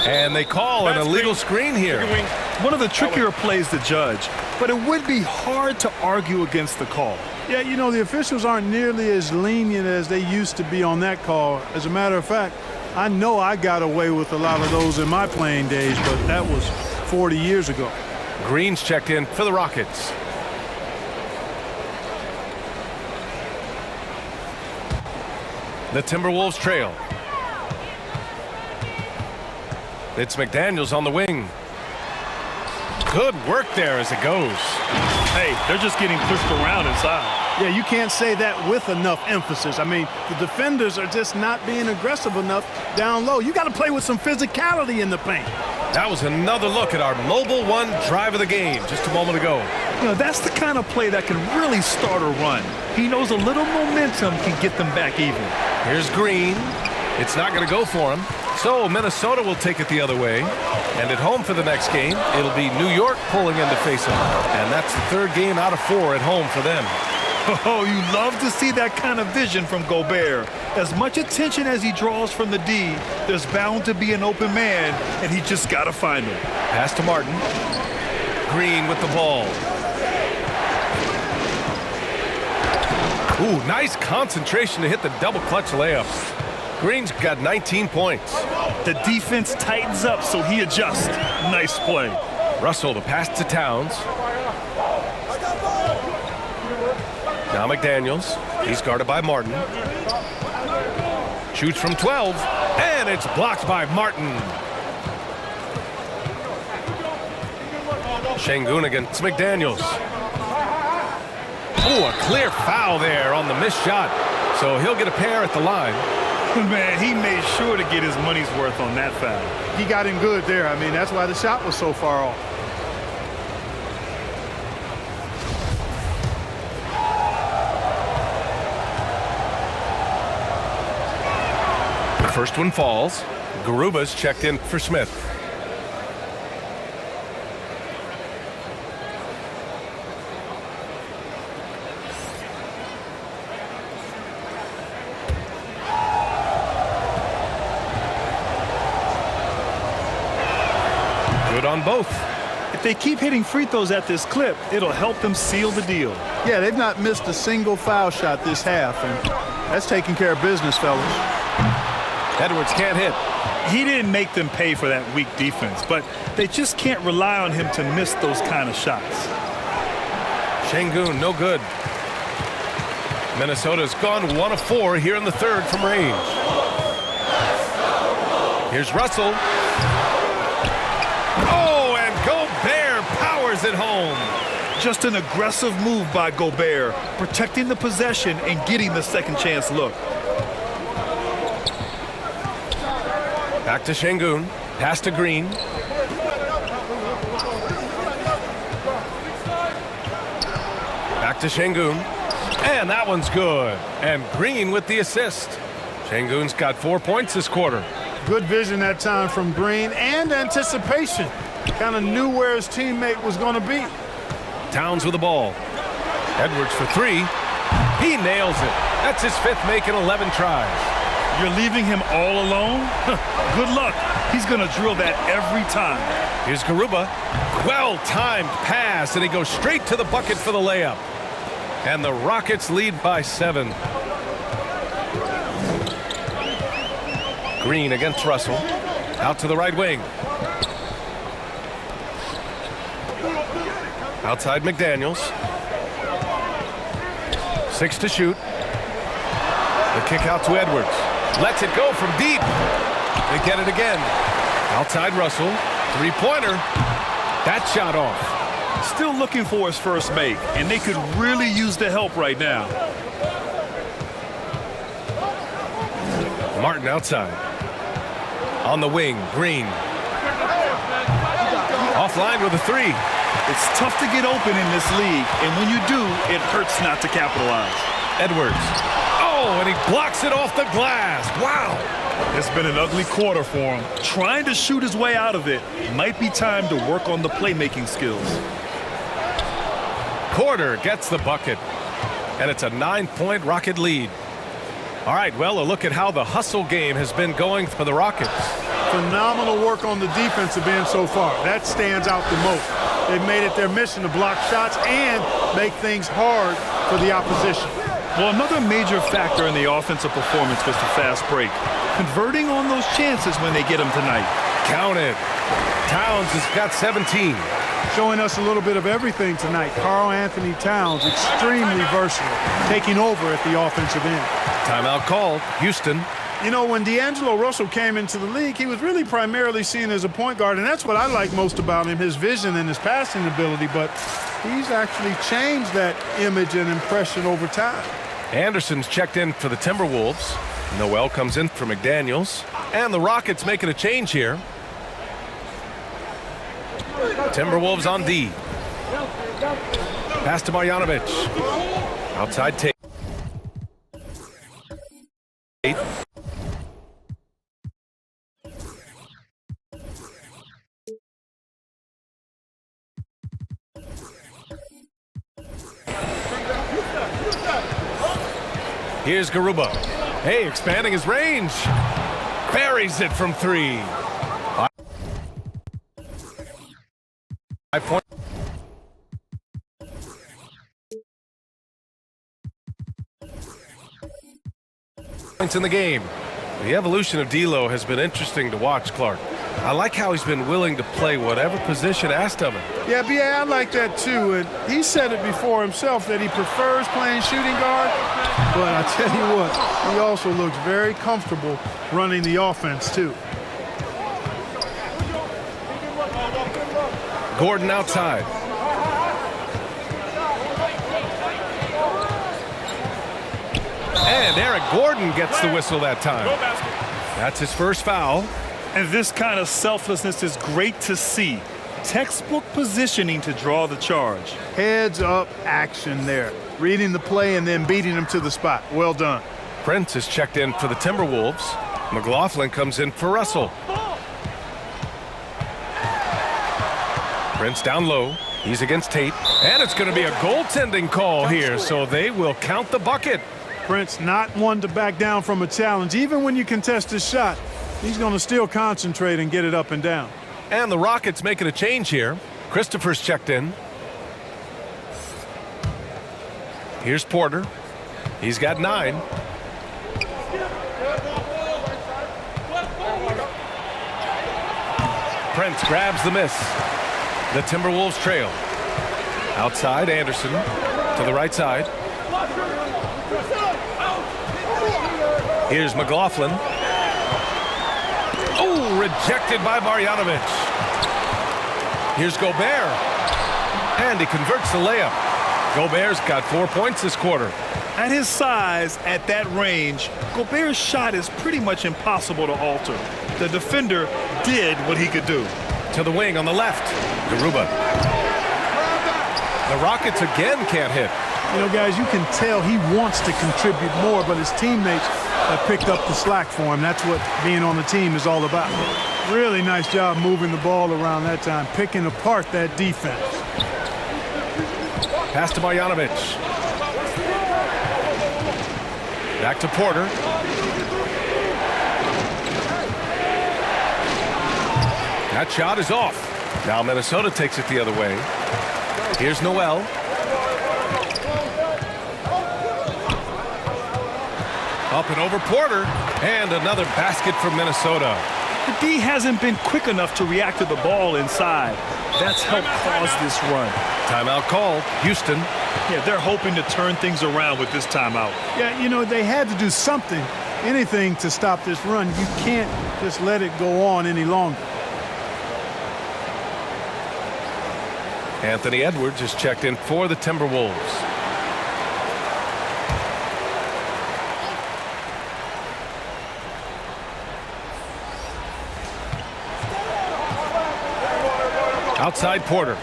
And they call an illegal screen here. One of the trickier plays to judge, but it would be hard to argue against the call. Yeah, you know, the officials aren't nearly as lenient as they used to be on that call. As a matter of fact, I know I got away with a lot of those in my playing days, but that was 40 years ago. Green's checked in for the Rockets. The Timberwolves trail. It's McDaniels on the wing. Good work there as it goes. Hey, they're just getting pushed around inside. Yeah, you can't say that with enough emphasis. I mean, the defenders are just not being aggressive enough down low. You got to play with some physicality in the paint. That was another look at our mobile one drive of the game just a moment ago. You know, that's the kind of play that can really start a run. He knows a little momentum can get them back even. Here's Green. It's not going to go for him. So Minnesota will take it the other way. And at home for the next game, it'll be New York pulling in to face him. And that's the 3rd game out of 4 at home for them. Oh, you love to see that kind of vision from Gobert. As much attention as he draws from the D, there's bound to be an open man, and he just got to find him. Pass to Martin. Green with the ball. Ooh, nice concentration to hit the double clutch layup. Green's got 19 points. The defense tightens up, so he adjusts. Nice play. Russell to pass to Towns. Now McDaniels. He's guarded by Martin. Shoots from 12, and it's blocked by Martin. Şengün against McDaniels. Oh, a clear foul there on the missed shot. So he'll get a pair at the line. Man, he made sure to get his money's worth on that foul. He got him good there. I mean, that's why the shot was so far off. The first one falls. Garuba's checked in for Smith. Good on both. If they keep hitting free throws at this clip, it'll help them seal the deal. Yeah, they've not missed a single foul shot this half, and that's taking care of business, fellas. Edwards can't hit. He didn't make them pay for that weak defense, but they just can't rely on him to miss those kind of shots. Şengün, no good. Minnesota's gone 1 of 4 here in the third from range. Here's Russell. Oh, and Gobert powers it home. Just an aggressive move by Gobert, protecting the possession and getting the second chance look. Back to Şengün. Pass to Green. Back to Şengün. And that one's good. And Green with the assist. Şengün's got 4 points this quarter. Good vision that time from Green and anticipation. Kind of knew where his teammate was going to be. Towns with the ball. Edwards for 3. He nails it. That's his 5th make in 11 tries. You're leaving him all alone? Good luck. He's going to drill that every time. Here's Garuba. Well-timed pass, and he goes straight to the bucket for the layup. And the Rockets lead by 7. Green against Russell. Out to the right wing. Outside McDaniels. 6 to shoot. The kick out to Edwards. Lets it go from deep. They get it again. Outside Russell. 3-pointer. That shot off. Still looking for his first make, and they could really use the help right now. Martin outside. On the wing, Green. Offline with a 3. It's tough to get open in this league, and when you do, it hurts not to capitalize. Edwards. Oh, and he blocks it off the glass. Wow. It's been an ugly quarter for him. Trying to shoot his way out of it. Might be time to work on the playmaking skills. Porter gets the bucket, and it's a 9-point Rocket lead. All right, well, a look at how the hustle game has been going for the Rockets. Phenomenal work on the defensive end so far. That stands out the most. They've made it their mission to block shots and make things hard for the opposition. Well, another major factor in the offensive performance was the fast break. Converting on those chances when they get them tonight. Count it. Towns has got 17. Showing us a little bit of everything tonight. Karl Anthony Towns, extremely versatile, taking over at the offensive end. Timeout called. Houston. You know, when D'Angelo Russell came into the league, he was really primarily seen as a point guard, and that's what I like most about him, his vision and his passing ability, but he's actually changed that image and impression over time. Anderson's checked in for the Timberwolves. Noel comes in for McDaniels. And the Rockets making a change here. Timberwolves on D. Pass to Marjanovic. Outside Tate. Here's Garuba. Hey, expanding his range. Buries it from 3. 5 points in the game. The evolution of D'Lo has been interesting to watch, Clark. I like how he's been willing to play whatever position asked of him. Yeah, B.A., I like that too. And he said it before himself that he prefers playing shooting guard. But I tell you what, he also looks very comfortable running the offense too. Gordon outside. And Eric Gordon gets the whistle that time. That's his first foul. And this kind of selflessness is great to see. Textbook positioning to draw the charge. Heads up action there. Reading the play and then beating him to the spot. Well done. Prince is checked in for the Timberwolves. McLaughlin comes in for Russell. Prince down low. He's against Tate. And it's going to be a goaltending call here, so they will count the bucket. Prince not one to back down from a challenge. Even when you contest his shot, he's going to still concentrate and get it up and down. And the Rockets making a change here. Christopher's checked in. Here's Porter. He's got 9. Prince grabs the miss. The Timberwolves trail. Outside, Anderson to the right side. Here's McLaughlin. Oh, rejected by Marjanovic. Here's Gobert. And he converts the layup. Gobert's got 4 points this quarter. At his size, at that range, Gobert's shot is pretty much impossible to alter. The defender did what he could do. To the wing on the left. Garuba. The Rockets again can't hit. You know, guys, you can tell he wants to contribute more, but his teammates have picked up the slack for him. That's what being on the team is all about. Really nice job moving the ball around that time, picking apart that defense. Pass to Marjanovic. Back to Porter. That shot is off. Now Minnesota takes it the other way. Here's Noel. Up and over Porter. And another basket from Minnesota. The D hasn't been quick enough to react to the ball inside. That's helped cause this run. Timeout called. Houston. Yeah, they're hoping to turn things around with this timeout. Yeah, you know, they had to do something, anything to stop this run. You can't just let it go on any longer. Anthony Edwards is checked in for the Timberwolves. Outside Porter.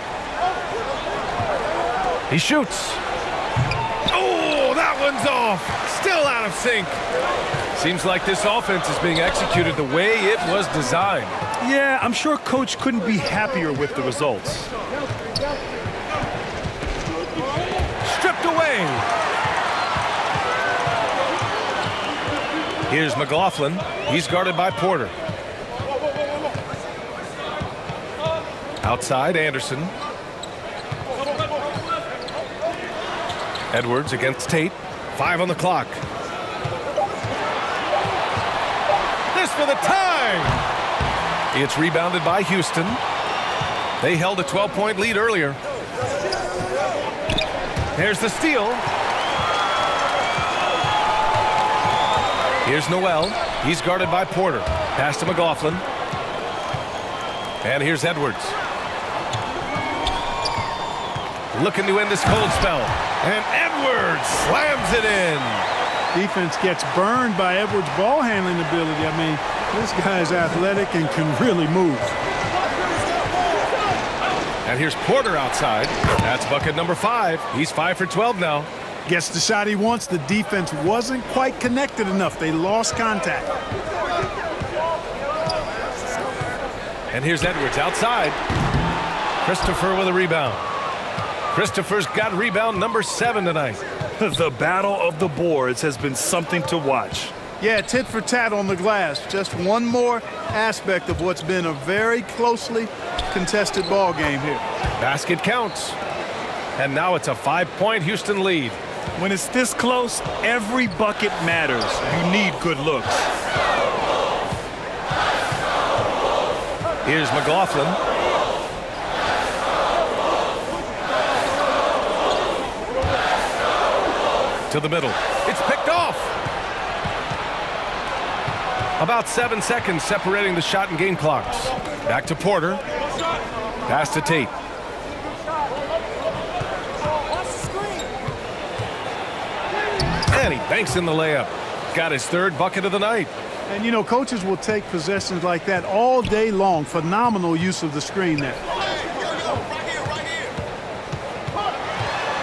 He shoots. Oh, that one's off. Still out of sync. Seems like this offense is being executed the way it was designed. Yeah, I'm sure Coach couldn't be happier with the results. Stripped away. Here's McLaughlin. He's guarded by Porter. Outside, Anderson. Edwards against Tate. 5 on the clock. This for the tie! It's rebounded by Houston. They held a 12-point lead earlier. There's the steal. Here's Noel. He's guarded by Porter. Pass to McLaughlin. And here's Edwards. Looking to end this cold spell. And Edwards slams it in. Defense gets burned by Edwards' ball handling ability. I mean, this guy's athletic and can really move. And here's Porter outside. That's bucket number 5. He's 5 for 12 now. Gets the shot he wants. The defense wasn't quite connected enough. They lost contact. And here's Edwards outside. Christopher with a rebound. Christopher's got rebound number 7 tonight. The battle of the boards has been something to watch. Yeah, tit for tat on the glass. Just one more aspect of what's been a very closely contested ball game here. Basket counts. And now it's a 5-point Houston lead. When it's this close, every bucket matters. You need good looks. Here's McLaughlin. To the middle. It's picked off. About 7 seconds separating the shot and game clocks. Back to Porter. Pass to Tate. And he banks in the layup. Got his third bucket of the night. And, you know, coaches will take possessions like that all day long. Phenomenal use of the screen there.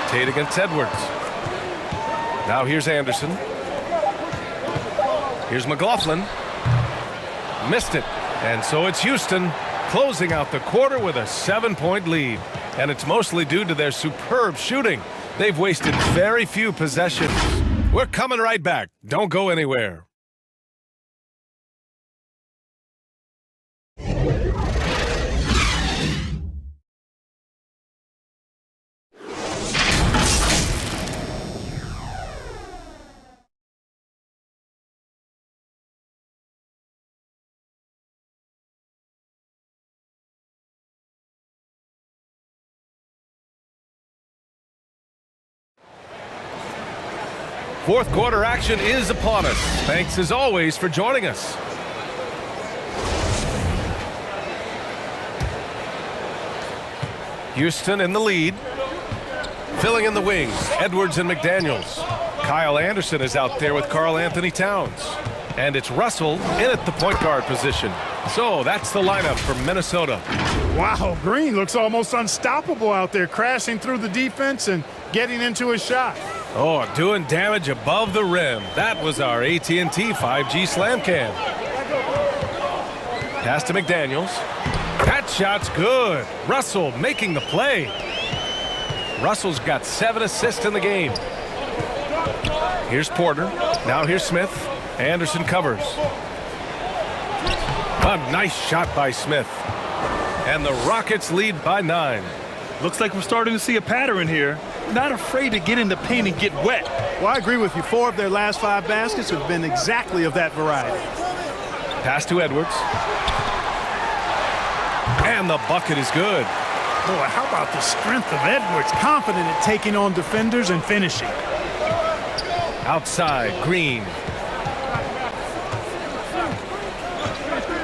Tate against Edwards. Now here's Anderson. Here's McLaughlin. Missed it. And so it's Houston closing out the quarter with a 7-point lead. And it's mostly due to their superb shooting. They've wasted very few possessions. We're coming right back. Don't go anywhere. Fourth quarter action is upon us. Thanks as always for joining us. Houston in the lead. Filling in the wings, Edwards and McDaniels. Kyle Anderson is out there with Karl Anthony Towns. And it's Russell in at the point guard position. So that's the lineup for Minnesota. Wow, Green looks almost unstoppable out there, crashing through the defense and getting into his shot. Oh, doing damage above the rim. That was our AT&T 5G slam cam. Pass to McDaniels. That shot's good. Russell making the play. Russell's got 7 assists in the game. Here's Porter. Now here's Smith. Anderson covers. A nice shot by Smith. And the Rockets lead by 9. Looks like we're starting to see a pattern here. Not afraid to get in the paint and get wet. Well, I agree with you. 4 of their last 5 baskets have been exactly of that variety. Pass to Edwards. And the bucket is good. Boy, how about the strength of Edwards? Confident at taking on defenders and finishing. Outside, Green.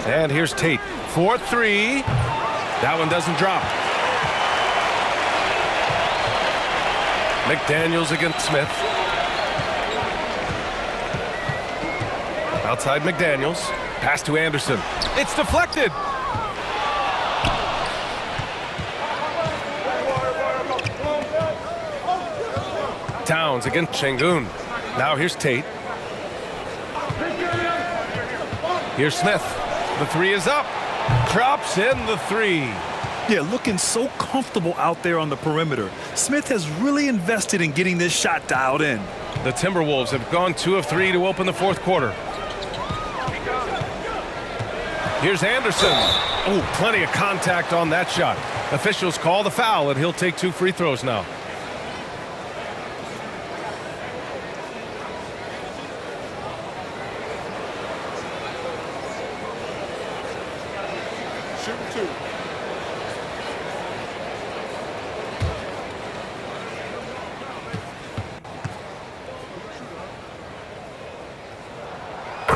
And here's Tate. 4-3. That one doesn't drop. McDaniels against Smith. Outside McDaniels. Pass to Anderson. It's deflected. Towns against Şengün. Now here's Tate. Here's Smith. The 3 is up. Drops in the 3. Yeah, looking so comfortable out there on the perimeter. Smith has really invested in getting this shot dialed in. The Timberwolves have gone 2 of 3 to open the fourth quarter. Here's Anderson. Oh, plenty of contact on that shot. Officials call the foul, and he'll take 2 free throws now.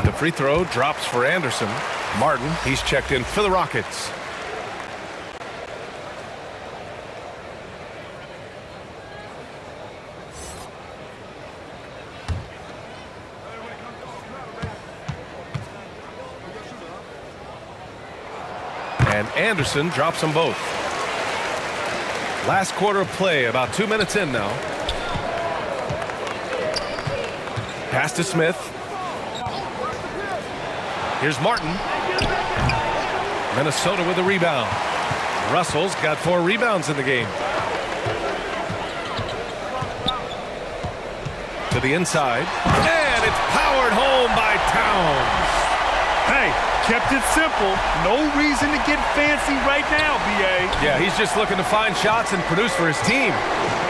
The free throw drops for Anderson. Martin, he's checked in for the Rockets. And Anderson drops them both. Last quarter of play, about 2 minutes in now. Pass to Smith. Here's Martin. Minnesota with a rebound. Russell's got 4 rebounds in the game. To the inside. And it's powered home by Towns. Hey, kept it simple. No reason to get fancy right now, B.A. Yeah, he's just looking to find shots and produce for his team.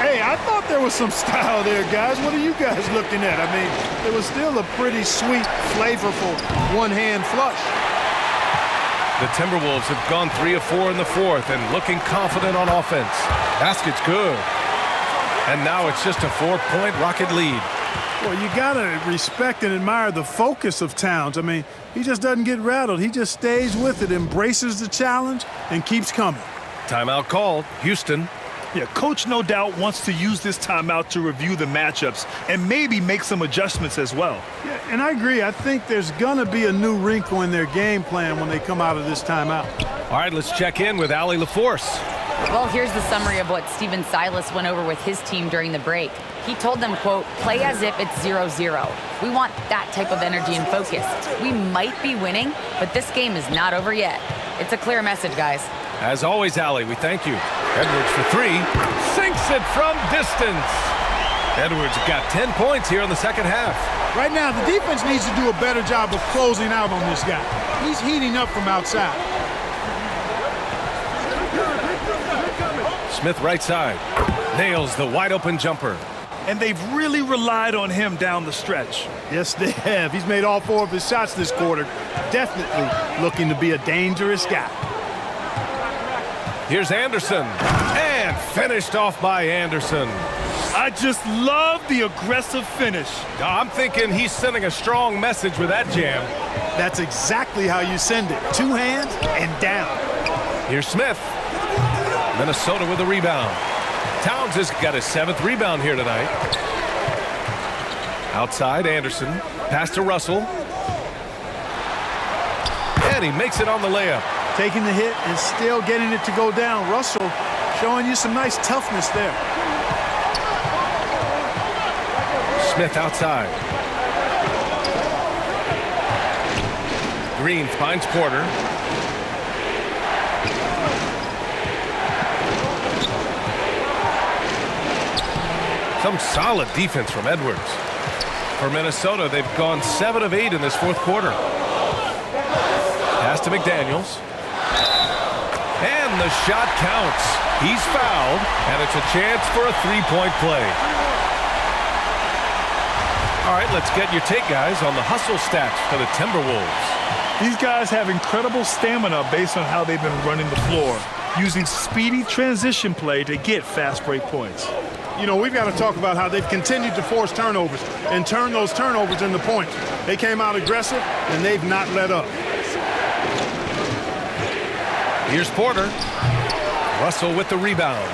Hey, I thought there was some style there, guys. What are you guys looking at? I mean, it was still a pretty sweet, flavorful one-hand flush. The Timberwolves have gone 3 of 4 in the fourth and looking confident on offense. Basket's good. And now it's just a 4-point Rocket lead. Well, you got to respect and admire the focus of Towns. I mean, he just doesn't get rattled. He just stays with it, embraces the challenge, and keeps coming. Timeout called. Houston. Yeah, coach no doubt wants to use this timeout to review the matchups and maybe make some adjustments as well. Yeah, and I agree. I think there's going to be a new wrinkle in their game plan when they come out of this timeout. All right, let's check in with Allie LaForce. Well, here's the summary of what Steven Silas went over with his team during the break. He told them, quote, play as if it's 0-0. We want that type of energy and focus. We might be winning, but this game is not over yet. It's a clear message, guys. As always, Allie, we thank you. Edwards for 3. Sinks it from distance. Edwards got 10 points here in the second half. Right now, the defense needs to do a better job of closing out on this guy. He's heating up from outside. Smith right side. Nails the wide open jumper. And they've really relied on him down the stretch. Yes, they have. He's made all 4 of his shots this quarter. Definitely looking to be a dangerous guy. Here's Anderson. And finished off by Anderson. I just love the aggressive finish. I'm thinking he's sending a strong message with that jam. That's exactly how you send it. 2 hands and down. Here's Smith. Minnesota with a rebound. Towns has got his 7th rebound here tonight. Outside, Anderson. Pass to Russell. And he makes it on the layup. Taking the hit and still getting it to go down. Russell showing you some nice toughness there. Smith outside. Green finds Porter. Some solid defense from Edwards. For Minnesota, they've gone 7 of 8 in this fourth quarter. Pass to McDaniels. And the shot counts. He's fouled, and it's a chance for a 3-point play. All right, let's get your take, guys, on the hustle stats for the Timberwolves. These guys have incredible stamina based on how they've been running the floor, using speedy transition play to get fast break points. You know, we've got to talk about how they've continued to force turnovers and turn those turnovers into points. They came out aggressive, and they've not let up. Here's Porter. Russell with the rebound.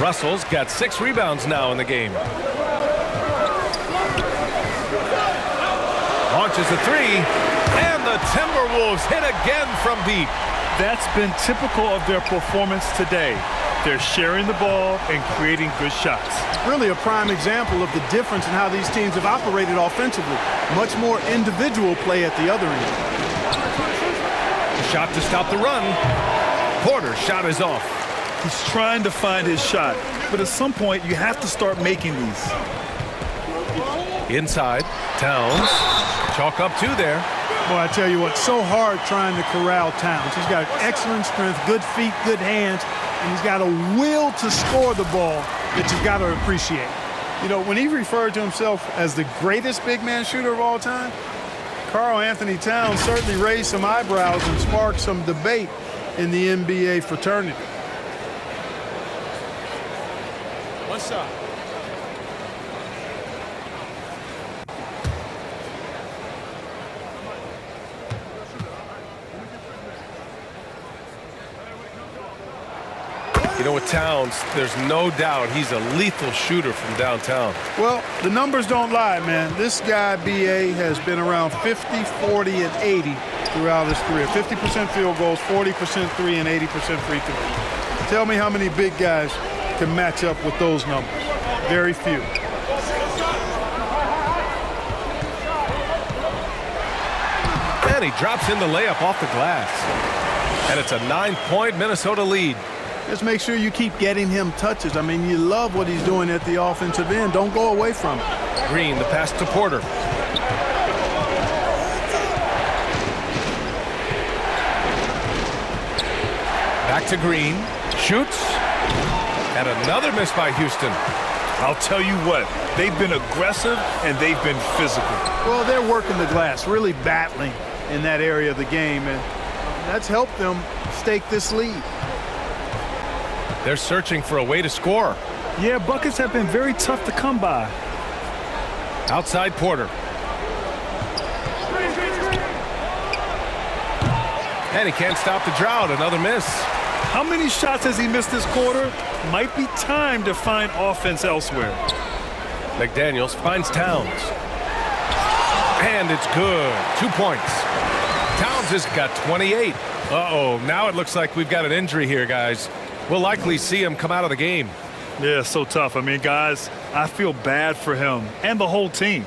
Russell's got 6 rebounds now in the game. Launches a 3, and the Timberwolves hit again from deep. That's been typical of their performance today. They're sharing the ball and creating good shots. Really a prime example of the difference in how these teams have operated offensively. Much more individual play at the other end. Shot to stop the run. Porter's shot is off. He's trying to find his shot, but at some point you have to start making these. Inside, Towns. Chalk up 2 there. Boy, I tell you what, so hard trying to corral Towns. He's got excellent strength, good feet, good hands, and he's got a will to score the ball that you've got to appreciate. You know, when he referred to himself as the greatest big man shooter of all time, Karl Anthony Towns certainly raised some eyebrows and sparked some debate in the NBA fraternity. What's up? You know, with Towns, there's no doubt he's a lethal shooter from downtown. Well, the numbers don't lie, man. This guy, B.A., has been around 50, 40, and 80 throughout his career. 50% field goals, 40% 3, and 80% free throws. Tell me how many big guys can match up with those numbers. Very few. And he drops in the layup off the glass. And it's a 9-point Minnesota lead. Just make sure you keep getting him touches. I mean, you love what he's doing at the offensive end. Don't go away from it. Green, the pass to Porter. Back to Green. Shoots. And another miss by Houston. I'll tell you what, they've been aggressive and they've been physical. Well, they're working the glass, really battling in that area of the game, and that's helped them stake this lead. They're searching for a way to score. Yeah, buckets have been very tough to come by. Outside Porter. And he can't stop the drought. Another miss. How many shots has he missed this quarter? Might be time to find offense elsewhere. McDaniels finds Towns. And it's good. 2 points. Towns has got 28. Uh-oh, now it looks like we've got an injury here, guys. We'll likely see him come out of the game. Yeah, so tough. I mean, guys, I feel bad for him and the whole team.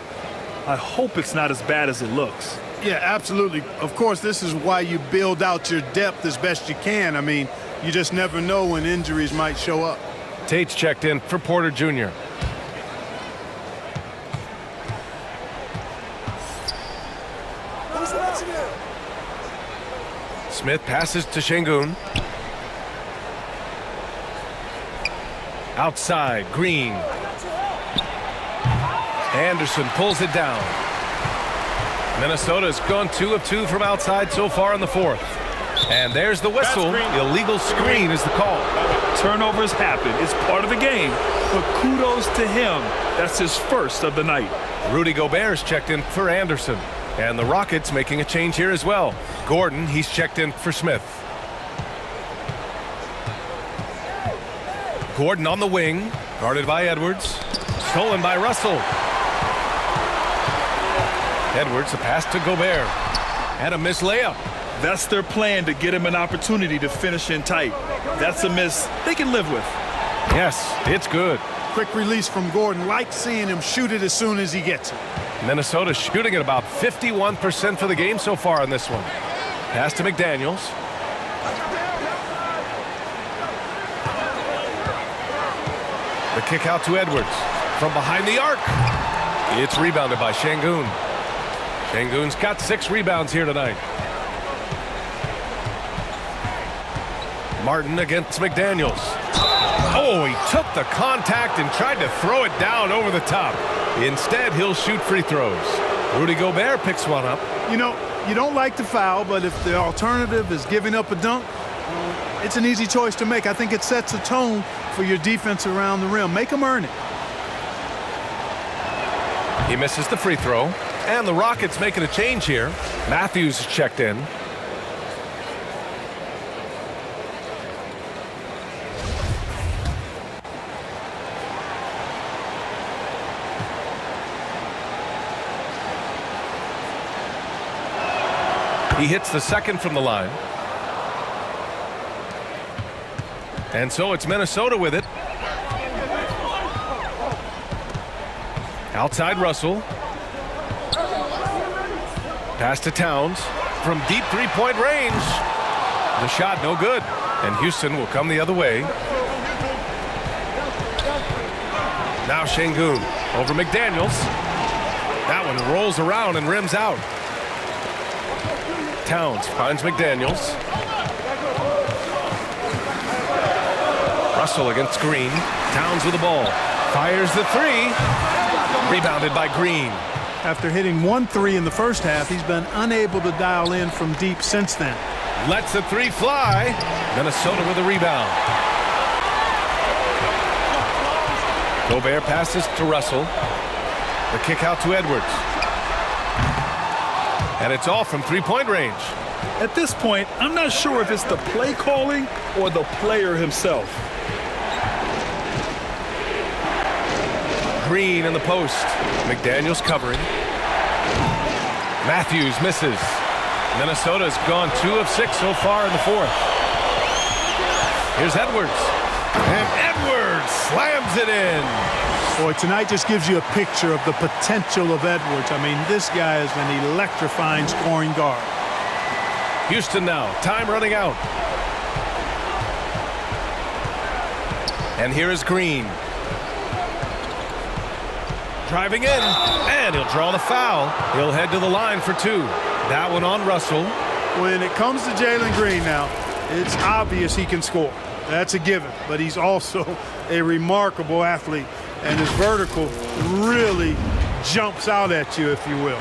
I hope it's not as bad as it looks. Yeah, absolutely. Of course, this is why you build out your depth as best you can. I mean, you just never know when injuries might show up. Tate's checked in for Porter Jr. Smith passes to Şengün. Outside, Green. Anderson pulls it down. Minnesota's gone 2 of 2 from outside so far in the fourth. And there's the whistle. Illegal screen is the call. Turnovers happen. It's part of the game. But kudos to him. That's his first of the night. Rudy Gobert's checked in for Anderson. And the Rockets making a change here as well. Gordon, he's checked in for Smith. Gordon on the wing, guarded by Edwards. Stolen by Russell. Edwards, a pass to Gobert. And a missed layup. That's their plan, to get him an opportunity to finish in tight. That's a miss they can live with. Yes, it's good. Quick release from Gordon. Like seeing him shoot it as soon as he gets it. Minnesota shooting at about 51% for the game so far on this one. Pass to McDaniels. The kick out to Edwards. From behind the arc. It's rebounded by Şengün. Şengün's got 6 rebounds here tonight. Martin against McDaniels. Oh, he took the contact and tried to throw it down over the top. Instead, he'll shoot free throws. Rudy Gobert picks one up. You know, you don't like to foul, but if the alternative is giving up a dunk, it's an easy choice to make. I think it sets a tone for your defense around the rim. Make them earn it. He misses the free throw. And the Rockets making a change here. Matthews is checked in. He hits the second from the line. And so it's Minnesota with it. Outside Russell. Pass to Towns from deep three-point range. The shot no good. And Houston will come the other way. Now Şengün over McDaniels. That one rolls around and rims out. Towns finds McDaniels. Russell against Green. Towns with the ball. Fires the three. Rebounded by Green. After hitting 1 3 in the first half, he's been unable to dial in from deep since then. Lets the three fly. Minnesota with a rebound. Gobert passes to Russell. The kick out to Edwards. And it's all from three-point range. At this point, I'm not sure if it's the play calling or the player himself. Green in the post. McDaniels covering. Matthews misses. Minnesota's gone 2 of 6 so far in the fourth. Here's Edwards. And Edwards slams it in. Boy, tonight just gives you a picture of the potential of Edwards. I mean, this guy is an electrifying scoring guard. Houston now. Time running out. And here is Green. Driving in, and he'll draw the foul. He'll head to the line for 2. That one on Russell. When it comes to Jalen Green now, it's obvious he can score. That's a given, but he's also a remarkable athlete, and his vertical really jumps out at you, if you will.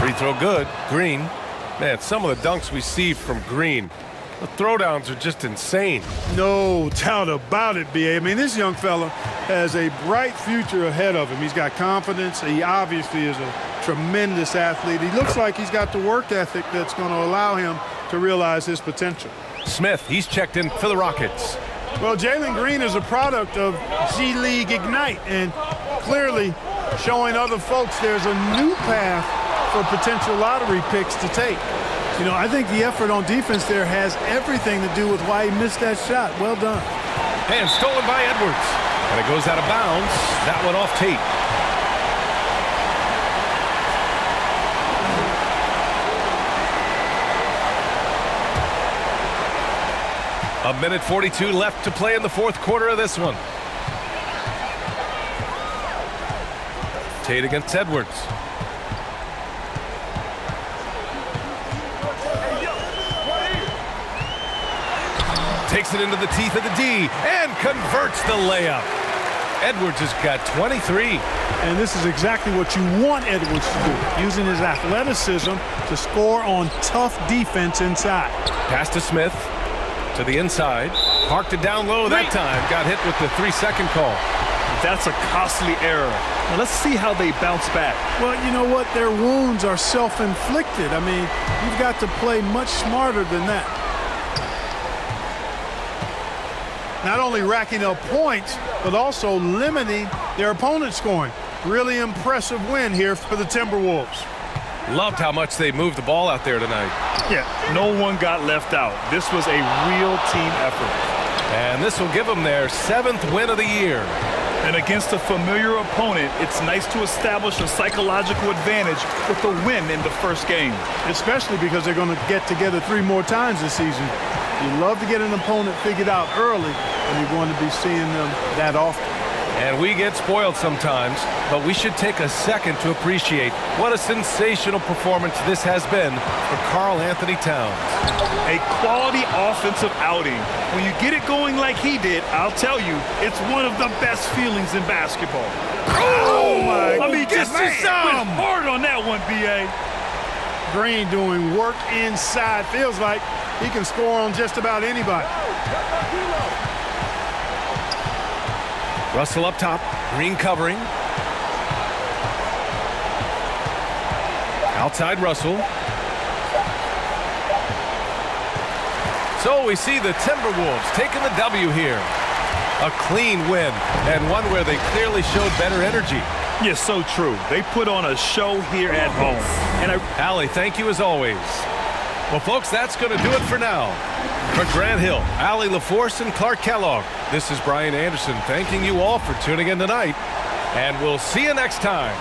Free throw good. Green. Man, some of the dunks we see from Green, the throwdowns are just insane. No doubt about it, B.A. I mean, this young fella has a bright future ahead of him. He's got confidence. He obviously is a tremendous athlete. He looks like he's got the work ethic that's going to allow him to realize his potential. Smith, he's checked in for the Rockets. Well, Jalen Green is a product of G League Ignite, and clearly showing other folks there's a new path for potential lottery picks to take. You know, I think the effort on defense there has everything to do with why he missed that shot. Well done. And stolen by Edwards. And it goes out of bounds. That one off Tate. A minute 42 left to play in the fourth quarter of this one. Tate against Edwards. Takes it into the teeth of the D and converts the layup. Edwards has got 23. And this is exactly what you want Edwards to do, using his athleticism to score on tough defense inside. Pass to Smith, to the inside. Parked it down low that time. Got hit with the 3-second call. That's a costly error. Now let's see how they bounce back. Well, you know what? Their wounds are self-inflicted. I mean, you've got to play much smarter than that. Not only racking up points, but also limiting their opponent's scoring. Really impressive win here for the Timberwolves. Loved how much they moved the ball out there tonight. Yeah, no one got left out. This was a real team effort. And this will give them their 7th win of the year. And against a familiar opponent, it's nice to establish a psychological advantage with the win in the first game. Especially because they're going to get together 3 more times this season. You love to get an opponent figured out early, and you're going to be seeing them that often. And we get spoiled sometimes, but we should take a second to appreciate what a sensational performance this has been for Karl Anthony Towns. A quality offensive outing. When you get it going like he did, I'll tell you, it's one of the best feelings in basketball. Oh my! I mean, just went hard on that one, B.A. Green doing work inside. Feels like he can score on just about anybody. Russell up top, Green covering. Outside Russell. So we see the Timberwolves taking the W here. A clean win, and one where they clearly showed better energy. Yes, so true. They put on a show here at home. And Allie, thank you as always. Well, folks, that's going to do it for now. For Grant Hill, Allie LaForce, and Clark Kellogg, this is Brian Anderson thanking you all for tuning in tonight. And we'll see you next time.